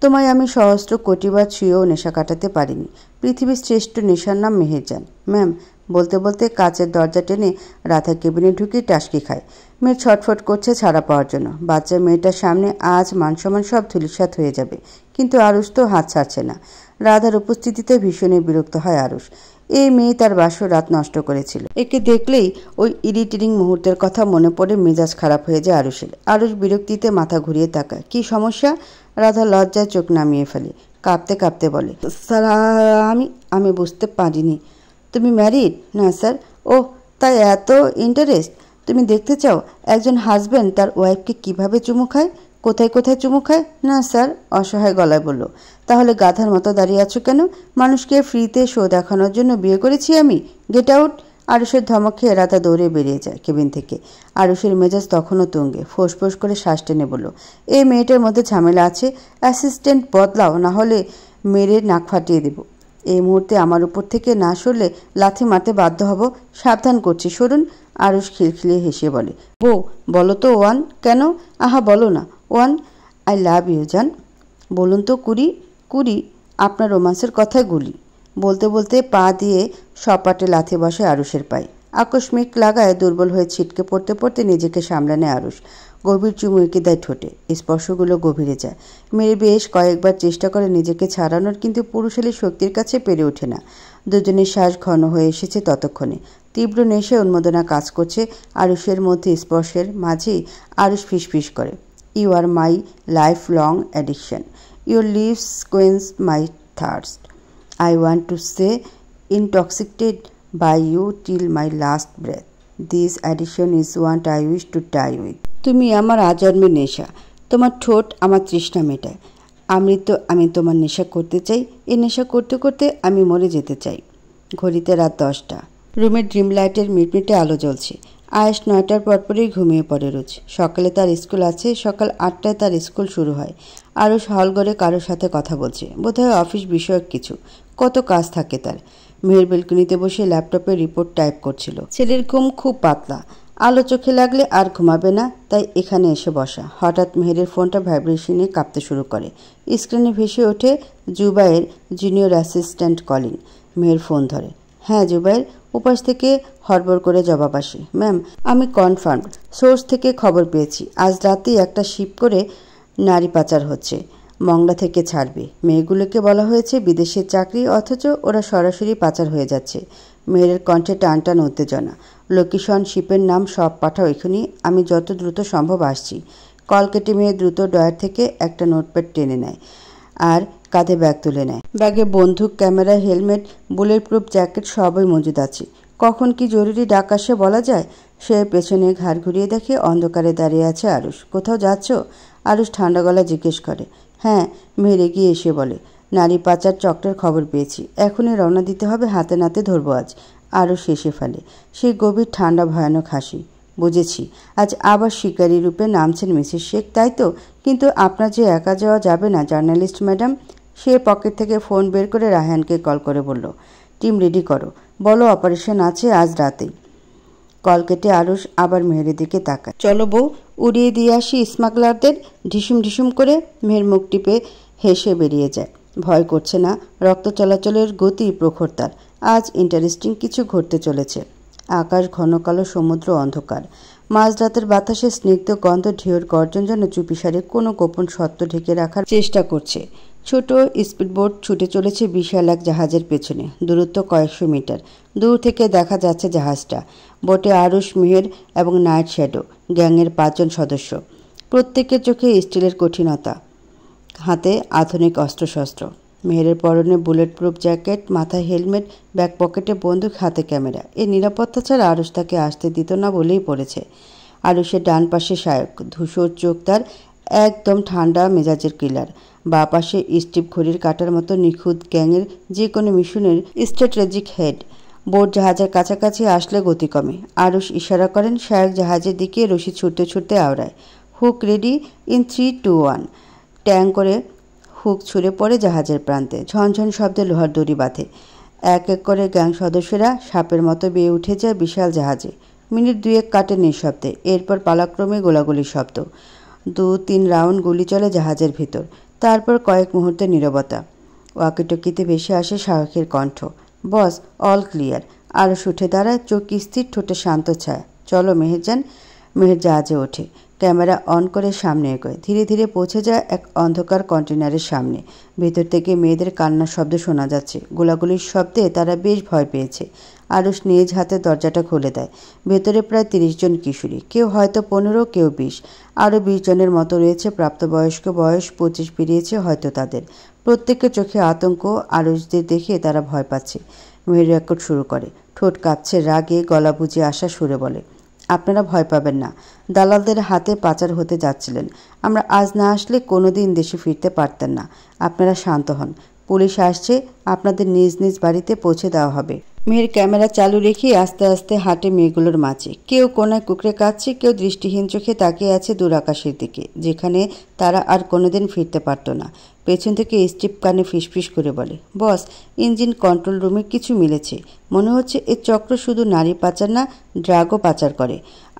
তোমায় আমি সহস্র কোটিবার ছুঁয়েও নেশা কাটাতে পারিনি। পৃথিবীর শ্রেষ্ঠ নেশার নাম মেহেরজান। ম্যাম, বলতে বলতে কাচের দরজা টেনে রাধা কেবিনে ঢুকে টাসকি খায়। মেয়ে ছটফট করছে ছাড়া পাওয়ার জন্য। বাচ্চা মেয়েটার সামনে আজ মানসম্মান সব ধূলিসাৎ হয়ে যাবে। কিন্তু আরুষ তো হাত ছাড়ছে না। রাধার উপস্থিতিতে ভীষণই বিরক্ত হয় আরুষ। এই মেয়ে তার বাসর রাত নষ্ট করেছিল। একে দেখলেই ওই ইরিটেটিং মুহূর্তের কথা মনে পড়ে মেজাজ খারাপ হয়ে যায় আরুষের। আরুষ বিরক্তিতে মাথা ঘুরিয়ে তাকায়। কি সমস্যা? রাধা লজ্জায় চোখ নামিয়ে ফেলে। কাঁপতে কাঁপতে বলে, স্যার আমি বুঝতে পারিনি। তুমি ম্যারিড? না স্যার। ওহ, তাই এত ইন্টারেস্ট? তুমি দেখতে চাও একজন হাজব্যান্ড তার ওয়াইফকে কিভাবে চুমু খায়? কোথায় কোথায় চুমু খায়? না স্যার, অসহায় গলায় বলল। তাহলে গাধার মতো দাঁড়িয়ে আছো কেন? মানুষকে ফ্রিতে শো দেখানোর জন্য বিয়ে করেছি আমি। Get out. আরুষের ধমক খেয়ে রাধা দৌড়ে বেরিয়ে যায় কেবিন থেকে। আরুষের মেজাজ তখনও তুঙ্গে। ফোঁস করে শ্বাস টেনে বলল, এই মেয়েটার মধ্যে ঝামেলা আছে। অ্যাসিস্ট্যান্ট বদলাও, না হলে মেরে নাক ফাটিয়ে দেব। এই মুহূর্তে আমার উপর থেকে না সরলে লাথি মারতে বাধ্য হব। সাবধান করছি, সরুন। আরুষ খিলখিলিয়ে হেসে বলে, বউ বলো তো ওয়ান। কেন? আহা বলো না ওয়ান। আই লাভ ইউ জান। বলুন তো কুড়ি। কুড়ি? আপনার রোমান্সের কথায় গুলি। বলতে বলতে পা দিয়ে সপাটে লাথি বসে আরুষের পায়ে। আকস্মিক লাগায় দুর্বল হয়ে ছিটকে পড়তে পড়তে নিজেকে সামলে নেয় আরুষ। গভীর চুমু এঁকে দেয় ঠোঁটে। স্পর্শগুলো গভীরে যায়। মেয়ে বেশ কয়েকবার চেষ্টা করে নিজেকে ছাড়ানোর, কিন্তু পুরুষালী শক্তির কাছে পেরে ওঠে না। দুজনের শ্বাস ঘন হয়ে এসেছে ততক্ষণে। তীব্র নেশে উন্মাদনা কাজ করছে আরুষের মধ্যে। স্পর্শের মাঝেই আরুষ ফিসফিস করে, you are my lifelong addiction. Your lips quench my thirst. I want to stay intoxicated by you till my last breath. This addiction is what I wish to die with. তুমি আমার আজন্মের নেশা। তোমার ঠোঁট আমার তৃষ্ণা মেটায়। আমি তোমার নেশা করতে চাই। এই নেশা করতে করতে আমি মরে যেতে চাই। ঘড়িতে রাত 10টা। রুমের ড্রিম লাইটের মিটমিটে আলো জ্বলছে। আয়েশ 9টার পরপরই ঘুমিয়ে পড়ে রোজ। সকালে তার স্কুল আছে। সকাল 8টায় তার স্কুল শুরু হয়। আরুষ হলঘরে কারোর সাথে কথা বলছে, বোধহয় অফিস বিষয়ক কিছু। কত কাজ থাকে তার। মেয়ের বেলকনিতে বসে ল্যাপটপে রিপোর্ট টাইপ করছিল। ছেলের ঘুম খুব পাতলা। আলো চোখে লাগলে আর ঘুমাবে না, তাই এখানে এসে বসা। হঠাৎ মেহেরের ফোনটা ভাইব্রেশনে কাঁপতে শুরু করে। স্ক্রিনে ভেসে ওঠে Zubair junior assistant calling. Meher phone ধরে। হ্যাঁ জুবাইর। উপাস থেকে হড়বড় করে জবাব আসে, ম্যাম আমি কনফার্ম। সোর্স থেকে খবর পেয়েছি আজ রাতেই একটা শিপ করে নারী পাচার হচ্ছে। মংলা থেকে ছাড়বে। মেয়েগুলোকে বলা হয়েছে বিদেশের চাকরি, অথচ ওরা সরাসরি পাচার হয়ে যাচ্ছে। মেয়ের কণ্ঠে টান টান উত্তেজনা। লোকেশন, শিপের নাম সব পাঠাও এখনই। আমি যত দ্রুত সম্ভব আসছি। কল কেটে মেয়ে দ্রুত ডয়ার থেকে একটা নোটপ্যাড টেনে নেয় আর কাঁধে ব্যাগ তুলে নেয়। ব্যাগে বন্দুক, camera, helmet, bullet proof jacket সবই মজুদ আছে। কখন কি জরুরি ডাক আসে বলা যায়? সে পেছনে ঘাড় ঘুরিয়ে দেখে অন্ধকারে দাঁড়িয়ে আছে আরুষ। কোথাও যাচ্ছ? আরুষ ঠান্ডা গলা জিজ্ঞেস করে। হ্যাঁ। মেহের এগিয়ে এসে বলে, নারী পাচার চক্রের খবর পেয়েছি। এখনই রওনা দিতে হবে, হাতে নাতে ধরবো আজ। আরুষ হেসে ফেলে। সেই গভীর ঠান্ডা ভয়ানক হাসি। বুঝেছি, আজ আবার শিকারী রূপে নামছেন মিসেস শেখ, তাই তো? কিন্তু আপনার যে একা যাওয়া যাবে না জার্নালিস্ট ম্যাডাম। সে পকেট থেকে ফোন বের করে রায়হানকে কল করে বলল, টিম রেডি করো, বলো অপারেশন আছে আজ রাতেই। কল কেটে আরুষ আবার মেহেরের দিকে তাকায়। চলো বউ, উড়িয়ে দিয়ে আসি স্মাগলারদের। ঢিসুম ঢিসুম করে মেহের মুখ টিপে হেসে বেরিয়ে যায়। ভয় করছে না। রক্ত চলাচলের গতি প্রখর তার। আজ ইন্টারেস্টিং কিছু ঘটতে চলেছে। আকাশ ঘন কালো, সমুদ্র অন্ধকার। মাঝরাতের বাতাসে স্নিগ্ধ গন্ধ ঢেউর গর্জন যেন চুপিসারে কোনো গোপন সত্য ঢেকে রাখার চেষ্টা করছে। ছোট স্পিডবোট ছুটে চলেছে বিশাল এক জাহাজের পেছনে। দূরত্ব কয়েকশো মিটার। দূর থেকে দেখা যাচ্ছে জাহাজটা। বোটে আরুষ, মেহের এবং নাইট শ্যাডো গ্যাংয়ের 5 জন সদস্য। প্রত্যেকের চোখে স্টিলের কঠিনতা, হাতে আধুনিক অস্ত্রশস্ত্র। মেহেরের পরনে বুলেট প্রুফ জ্যাকেট, মাথায় হেলমেট, ব্যাক পকেটে বন্দুক, হাতে ক্যামেরা। এই নিরাপত্তা ছাড়া আরুষ তাকে আসতে দিত না বলেই পড়েছে। আরুষের ডান পাশে শায়ক, ধূসর চোখ তার, একদম ঠান্ডা মেজাজের কিলার। বা পাশে স্টিভ ঘড়ির কাটার মতো নিখুঁত গ্যাংয়ের যে কোনো মিশনের স্ট্র্যাটেজিক হেড। বোট জাহাজের কাছাকাছি আসলে গতি কমে। আরুষ ইশারা করেন, শায়ক জাহাজের দিকে রশি ছুটতে ছুটতে আওড়ায়। Hook ready in 3, 2, 1। ট্যাং করে হুক ছুঁড়ে পড়ে জাহাজের প্রান্তে। ঝনঝন শব্দে লোহার দড়ি বাঁধে। এক এক করে গ্যাং সদস্যরা সাপের মতো বেয়ে উঠে যায় বিশাল জাহাজে। মিনিট 2 কাটে নিঃশব্দে। এরপর পালাক্রমে গোলাগুলির শব্দ। 2-3 রাউন্ড গুলি চলে জাহাজের ভিতর। তারপর কয়েক মুহূর্তের নীরবতা। ওয়াকিটকিতে ভেসে আসে শায়কের কণ্ঠ, বস, অল ক্লিয়ার। আরুষ উঠে দাঁড়ায়, চোখ স্থির, ঠোঁটে শান্ত ছায়া। চলো মেহেরজান। মেহের জাহাজে ওঠে, ক্যামেরা অন করে সামনে এগোয়। ধীরে ধীরে পৌঁছে যায় এক অন্ধকার কন্টেনারের সামনে। ভেতর থেকে মেয়েদের কান্নার শব্দ শোনা যাচ্ছে। গোলাগুলির শব্দে তারা বেশ ভয় পেয়েছে। আরুষ নিজ হাতে দরজাটা খুলে দেয়। ভেতরে প্রায় 30 জন কিশোরী, কেউ হয়তো 15, কেউ 20। আরও 20 জনের মতো রয়েছে প্রাপ্তবয়স্ক, বয়স 25 পেরিয়েছে হয়তো তাদের। প্রত্যেকের চোখে আতঙ্ক। আরুষদের দেখে তারা ভয় পাচ্ছে। মেহের রেকর্ড শুরু করে, ঠোঁট কাঁপছে রাগে, গলা বুঝে আসা সুরে বলে, আপনারা ভয় পাবেন না। দালালদের হাতে পাচার হতে যাচ্ছিলেন। আমরা আজ না আসলে কোনো দিন দেশে ফিরতে পারতেন না। আপনারা শান্ত হন। পুলিশ আসছে, আপনাদের নিজ নিজ বাড়িতে পৌঁছে দেওয়া হবে। মেহের ক্যামেরা চালু রেখে আস্তে আস্তে হাঁটে মেয়েগুলোর মাঝে। কেউ কোনায় কুকড়ে কাঁদছে, কেউ দৃষ্টিহীন চোখে তাকিয়ে আছে দূর আকাশের দিকে, যেখানে তারা আর কোনোদিন ফিরতে পারত না। পেছন থেকে স্টিভ কানে ফিসফিস করে বলে, বস, ইঞ্জিন কন্ট্রোল রুমে কিছু মিলেছে। মনে হচ্ছে এ চক্র শুধু নারী পাচার না, ড্রাগও পাচার করে।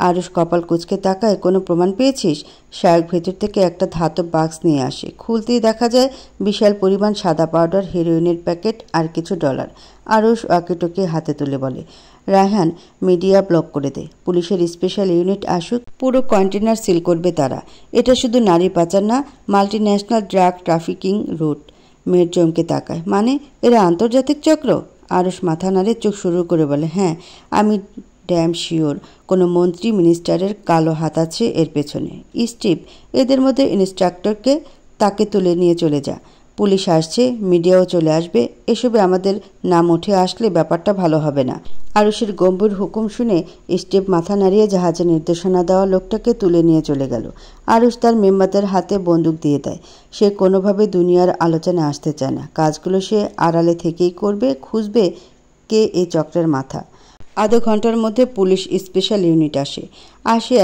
আরুষ কপাল কুঁচকে তাকায়, কোনো প্রমাণ পেয়েছিস? শায়ক ভেতর থেকে একটা ধাতব বাক্স নিয়ে আসে। খুলতেই দেখা যায় বিশাল পরিমাণ সাদা পাউডার, হেরোইনের প্যাকেট আর কিছু ডলার। আরুষ ওয়াকিটকি হাতে তুলে বলে, রায়হান, মিডিয়া ব্লক করে দে। পুলিশের স্পেশাল ইউনিট আসুক, পুরো কন্টেনার সিল করবে তারা। এটা শুধু নারী পাচার না, মাল্টিন্যাশনাল ড্রাগ ট্রাফিকিং রুট। মেয়ের চমকে তাকায়, মানে এরা আন্তর্জাতিক চক্র? আরুষ মাথা নাড়ে, চোখ শুরু করে বলে, হ্যাঁ, আমি ড্যাম শিওর কোনো মন্ত্রী মিনিস্টারের কালো হাত আছে এর পেছনে। স্টিভ, এদের মধ্যে ইন্সট্রাক্টরকে, তাকে তুলে নিয়ে চলে যা। পুলিশ আসছে, মিডিয়াও চলে আসবে। এসবে আমাদের নাম উঠে আসলে ব্যাপারটা ভালো হবে না। আরুষের গম্ভীর হুকুম শুনে স্টিভ মাথা নাড়িয়ে জাহাজে নির্দেশনা দেওয়া লোকটাকে তুলে নিয়ে চলে গেল। আরুষ তার মেম্বারদের হাতে বন্দুক দিয়ে দেয়। সে কোনোভাবে দুনিয়ার আলোচনায় আসতে চায় না। কাজগুলো সে আড়ালে থেকেই করবে, খুঁজবে কে এই চক্রের মাথা। আধা ঘন্টার মধ্যে পুলিশ স্পেশাল ইউনিট আসে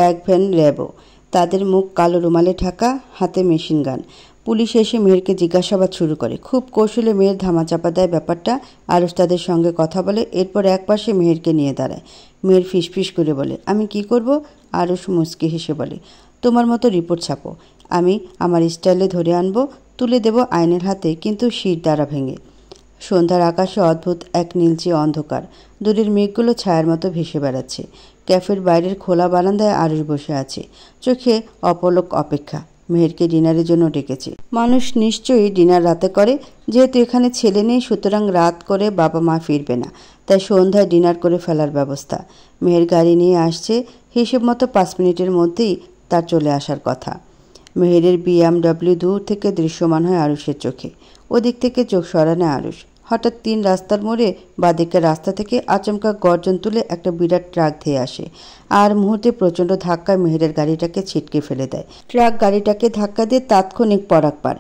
এক ভ্যান র্যাবও। তাদের মুখ কালো রুমালে ঢাকা, হাতে মেশিন গান। পুলিশ এসে মেহেরকে জিজ্ঞাসাবাদ শুরু করে। খুব কৌশলে মেহের ধামাচাপা দেয় ব্যাপারটা। আরুষ তাদের সঙ্গে কথা বলে। এরপর একপাশে মেহেরকে নিয়ে দাঁড়ায়। মেহের ফিসফিস করে বলে, আমি কি করব? আরুষ মুচকি হেসে বলে, তোমার মতো রিপোর্ট ছাপো। আমি আমার স্টাইলে ধরে আনবো, তুলে দেব আইনের হাতে, কিন্তু শির দ্বারা ভেঙে। সন্ধ্যার আকাশে অদ্ভুত এক নীলচে অন্ধকার। দূরের মেঘগুলো ছায়ার মতো ভেসে বেড়াচ্ছে। ক্যাফের বাইরের খোলা বারান্দায় আরুষ বসে আছে, চোখে অপলক অপেক্ষা। মেহেরকে ডিনারের জন্য ডেকেছে। মানুষ নিশ্চয়ই ডিনার রাতে করে। যেহেতু এখানে ছেলে নেই, সুতরাং রাত করে বাবা মা ফিরবে না, তাই সন্ধ্যায় ডিনার করে ফেলার ব্যবস্থা। মেহের গাড়ি নিয়ে আসছে। হিসেব মতো 5 মিনিটের মধ্যেই তার চলে আসার কথা। মেহেরের BMW দূর থেকে দৃশ্যমান হয় আরুষের চোখে। ওদিক থেকে চোখ সরানে আরুষ। হঠাৎ 3 রাস্তার মোড়ে বাঁদিকের রাস্তা থেকে আচমকা গর্জন তুলে একটা বিরাট ট্রাক ধেয়ে আসে। আর মুহূর্তে প্রচণ্ড ধাক্কায় মেহেরের গাড়িটাকে ছিটকে ফেলে দেয়। ট্রাক গাড়িটাকে ধাক্কা দিয়ে তাৎক্ষণিক পরাকপার।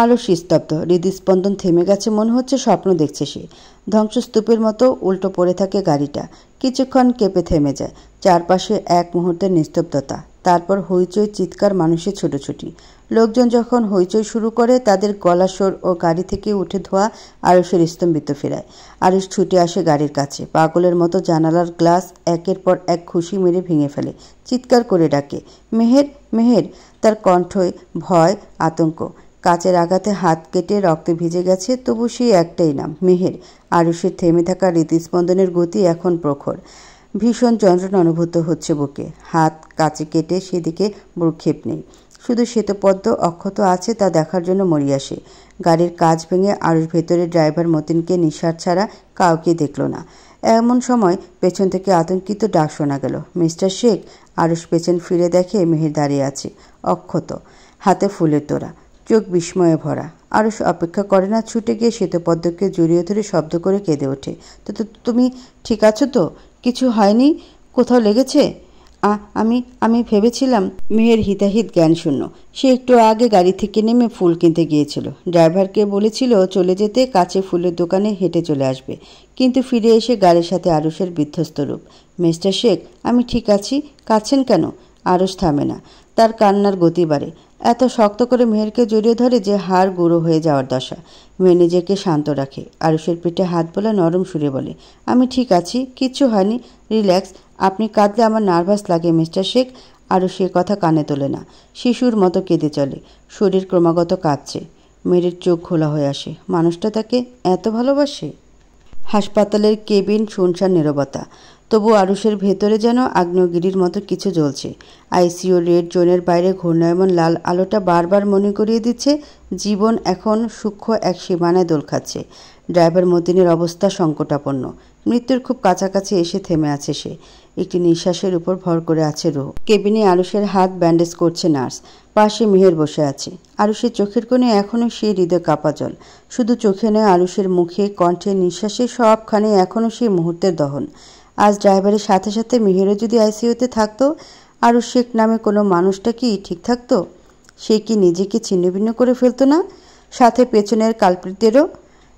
আরুষ স্তব্ধ, হৃদস্পন্দন থেমে গেছে। মনে হচ্ছে স্বপ্ন দেখছে সে। ধ্বংসস্তূপের মতো উল্টো পড়ে থাকে গাড়িটা। কিছুক্ষণ কেঁপে থেমে যায়। চারপাশে এক মুহূর্তের নিস্তব্ধতা। তারপর হইচই, চিৎকার, মানুষের ছুটোছুটি। লোকজন যখন হইচই শুরু করে, তাদের গলার স্বর ও গাড়ি থেকে উঠে ধোয়া আরুষের স্তম্ভিত ফেরায়। আরুষ ছুটে আসে গাড়ির কাছে। পাগলের মতো জানালার গ্লাস একের পর এক খুশি মেরে ভেঙে ফেলে। চিৎকার করে ডাকে, মেহের, মেহের। তার কণ্ঠে ভয়, আতঙ্ক। কাচের আঘাতে হাত কেটে রক্তে ভিজে গেছে, তবু সেই একটাই নাম, মেহের। আরুষের থেমে থাকা হৃদস্পন্দনের গতি এখন প্রখর। ভীষণ যন্ত্রণা অনুভূত হচ্ছে বুকে। হাত কাচে কেটে সেদিকে ভ্রুক্ষেপ নেই। শুধু শ্বেতপদ্ম অক্ষত আছে তা দেখার জন্য মরিয়া সে। গাড়ির কাচ ভেঙে আরুষ ভেতরে ড্রাইভার মতিনকে নিঃশ্বাস ছাড়া কাউকে দেখল না। এমন সময় পেছন থেকে আতঙ্কিত ডাক শোনা গেল, মিস্টার শেখ। আরুষ পেছন ফিরে দেখে মেহের দাঁড়িয়ে আছে, অক্ষত, হাতে ফুলের তোড়া, চোখ বিস্ময়ে ভরা। আরুষ অপেক্ষা করে না, ছুটে গিয়ে শ্বেতপদ্মকে জড়িয়ে ধরে শব্দ করে কেঁদে ওঠে, তো তুমি ঠিক আছো তো? কিছু হয়নি? কোথাও লেগেছে? আমি আমি ভেবেছিলাম। মেহের হিতাহিত জ্ঞান শূন্য। সে একটু আগে গাড়ি থেকে নেমে ফুল কিনতে গিয়েছিল। ড্রাইভারকে বলেছিল চলে যেতে, কাছে ফুলের দোকানে হেঁটে চলে আসবে, কিন্তু ফিরে এসে গাড়ির সাথে আরুষের বিধ্বস্ত রূপ। মিস্টার শেখ, আমি ঠিক আছি, কাঁদছেন কেন? আরুষ থামে না, তার কান্নার গতি বাড়ে। এত শক্ত করে মেহেরকে জড়িয়ে ধরে যে হাড় গুঁড়ো হয়ে যাওয়ার দশা। মেয়ে নিজেকে শান্ত রাখে, আরুষের পিঠে হাত বোলা নরম সুরে বলে, আমি ঠিক আছি, কিচ্ছু হয়নি, রিল্যাক্স। আপনি কাঁদলে আমার নার্ভাস লাগে মিস্টার শেখ। আরও সে কথা কানে তোলে না, শিশুর মতো কেঁদে চলে। শরীর ক্রমাগত কাঁদছে। মেয়ের চোখ খোলা হয়ে আসে। মানুষটা তাকে এত ভালোবাসে? হাসপাতালের কেবিন, শুনশান নীরবতা। তবু আরুষের ভেতরে যেন আগ্নেয়গিরির মতো কিছু জ্বলছে। আইসিইউ রেড জোনের বাইরে ঘূর্ণায়মান লাল আলোটা বারবার মনে করিয়ে দিচ্ছে জীবন এখন সূক্ষ্ম এক সীমানায় দোল খাচ্ছে। ড্রাইভার মতিনের অবস্থা সংকটাপন্ন। মৃত্যুর খুব কাছাকাছি এসে থেমে আছে সে। একটি নিঃশ্বাসের উপর ভর করে আছে রুহ। কেবিনে আরুষের হাত ব্যান্ডেজ করছে নার্স। পাশে মেহের বসে আছে। আরুষের চোখের কোণে এখনও সেই হৃদয় কাঁপা জল। শুধু চোখে নয়, আরুষের মুখে, কণ্ঠে, নিঃশ্বাসে সবখানে এখনও সেই মুহূর্তের দহন। আজ ড্রাইভারের সাথে সাথে মেহেরও যদি আইসিইউতে থাকতো, আরুষ শেখ নামে কোনো মানুষটা কি ঠিক থাকতো? সে কি নিজেকে ছিন্নভিন্ন করে ফেলতো না? সাথে পেছনের কালপ্রিটদেরও?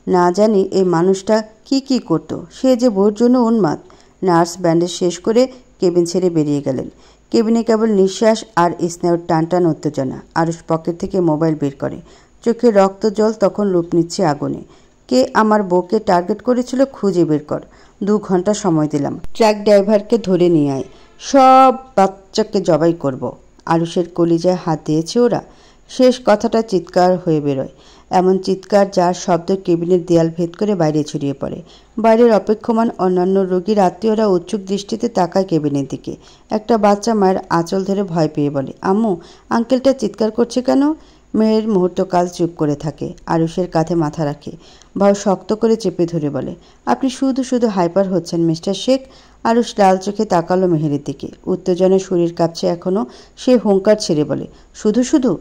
না জানি এই মানুষটা কি করতো। সে যে বউর জন্য উন্মাদ। নার্স ব্যান্ডেজ শেষ করে কেবিন ছেড়ে বেরিয়ে গেলেন। কেবিনে কেবল নিঃশ্বাস আর স্নায়ুর টানটান উত্তেজনা। আরুষ পকেট থেকে মোবাইল বের করে। চোখে রক্ত জল তখন রূপ নিচ্ছে আগুনে। কে আমার বউকে টার্গেট করেছিল খুঁজে বের কর। 2 ঘন্টা সময় দিলাম। ট্রাক ড্রাইভারকে ধরে নিয়ে আয়। সব বাচ্চাকে জবাই করব। আরুষের কলিজায় হাত দিয়েছে ওরা। শেষ কথাটা চিৎকার হয়ে বেরোয়। এমন চিৎকার যার শব্দ কেবিনের দেয়াল ভেদ করে বাইরে ছড়িয়ে পড়ে। বাইরের অপেক্ষমান অন্যান্য রোগীর আত্মীয়রা উৎসুক দৃষ্টিতে তাকায় কেবিনের দিকে। একটা বাচ্চা মায়ের আঁচল ধরে ভয় পেয়ে বলে, আম্মু, আঙ্কেলটা চিৎকার করছে কেন? মেয়ের মুহূর্তকাল চুপ করে থাকে। আরুষের কাঁধে মাথা রাখে। ভাও শক্ত করে চেপে ধরে বলে, আপনি শুধু হাইপার হচ্ছেন মিস্টার শেখ। আরুষ লাল চোখে তাকালো মেহেরের দিকে। উত্তেজনায় শরীর কাঁপছে এখনও। সে হুঙ্কার ছেড়ে বলে, শুধু?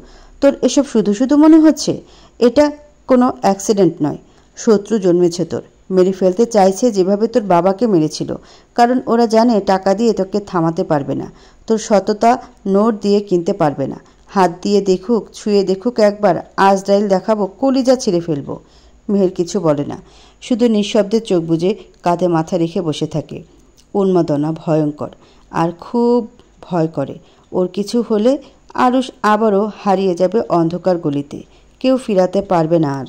তোর এসব শুধু মনে হচ্ছে? এটা কোনো অ্যাক্সিডেন্ট নয়। শত্রু জন্মেছে তোর। মেরে ফেলতে চাইছে যেভাবে তোর বাবাকে মেরেছিল। কারণ ওরা জানে টাকা দিয়ে তোকে থামাতে পারবে না। তোর সততা নোট দিয়ে কিনতে পারবে না। হাত দিয়ে দেখুক, ছুঁয়ে দেখুক একবার, আজরাইল দেখাবো, কলিজা ছিঁড়ে ফেলবো। মেহের কিছু বলে না, শুধু নিঃশব্দে চোখ বুজে কাঁধে মাথা রেখে বসে থাকে। উন্মাদনা ভয়ঙ্কর, আর খুব ভয় করে ওর কিছু হলে আরুষ আবারও হারিয়ে যাবে অন্ধকার গলিতে। কেউ ফিরাতে পারবে না আর।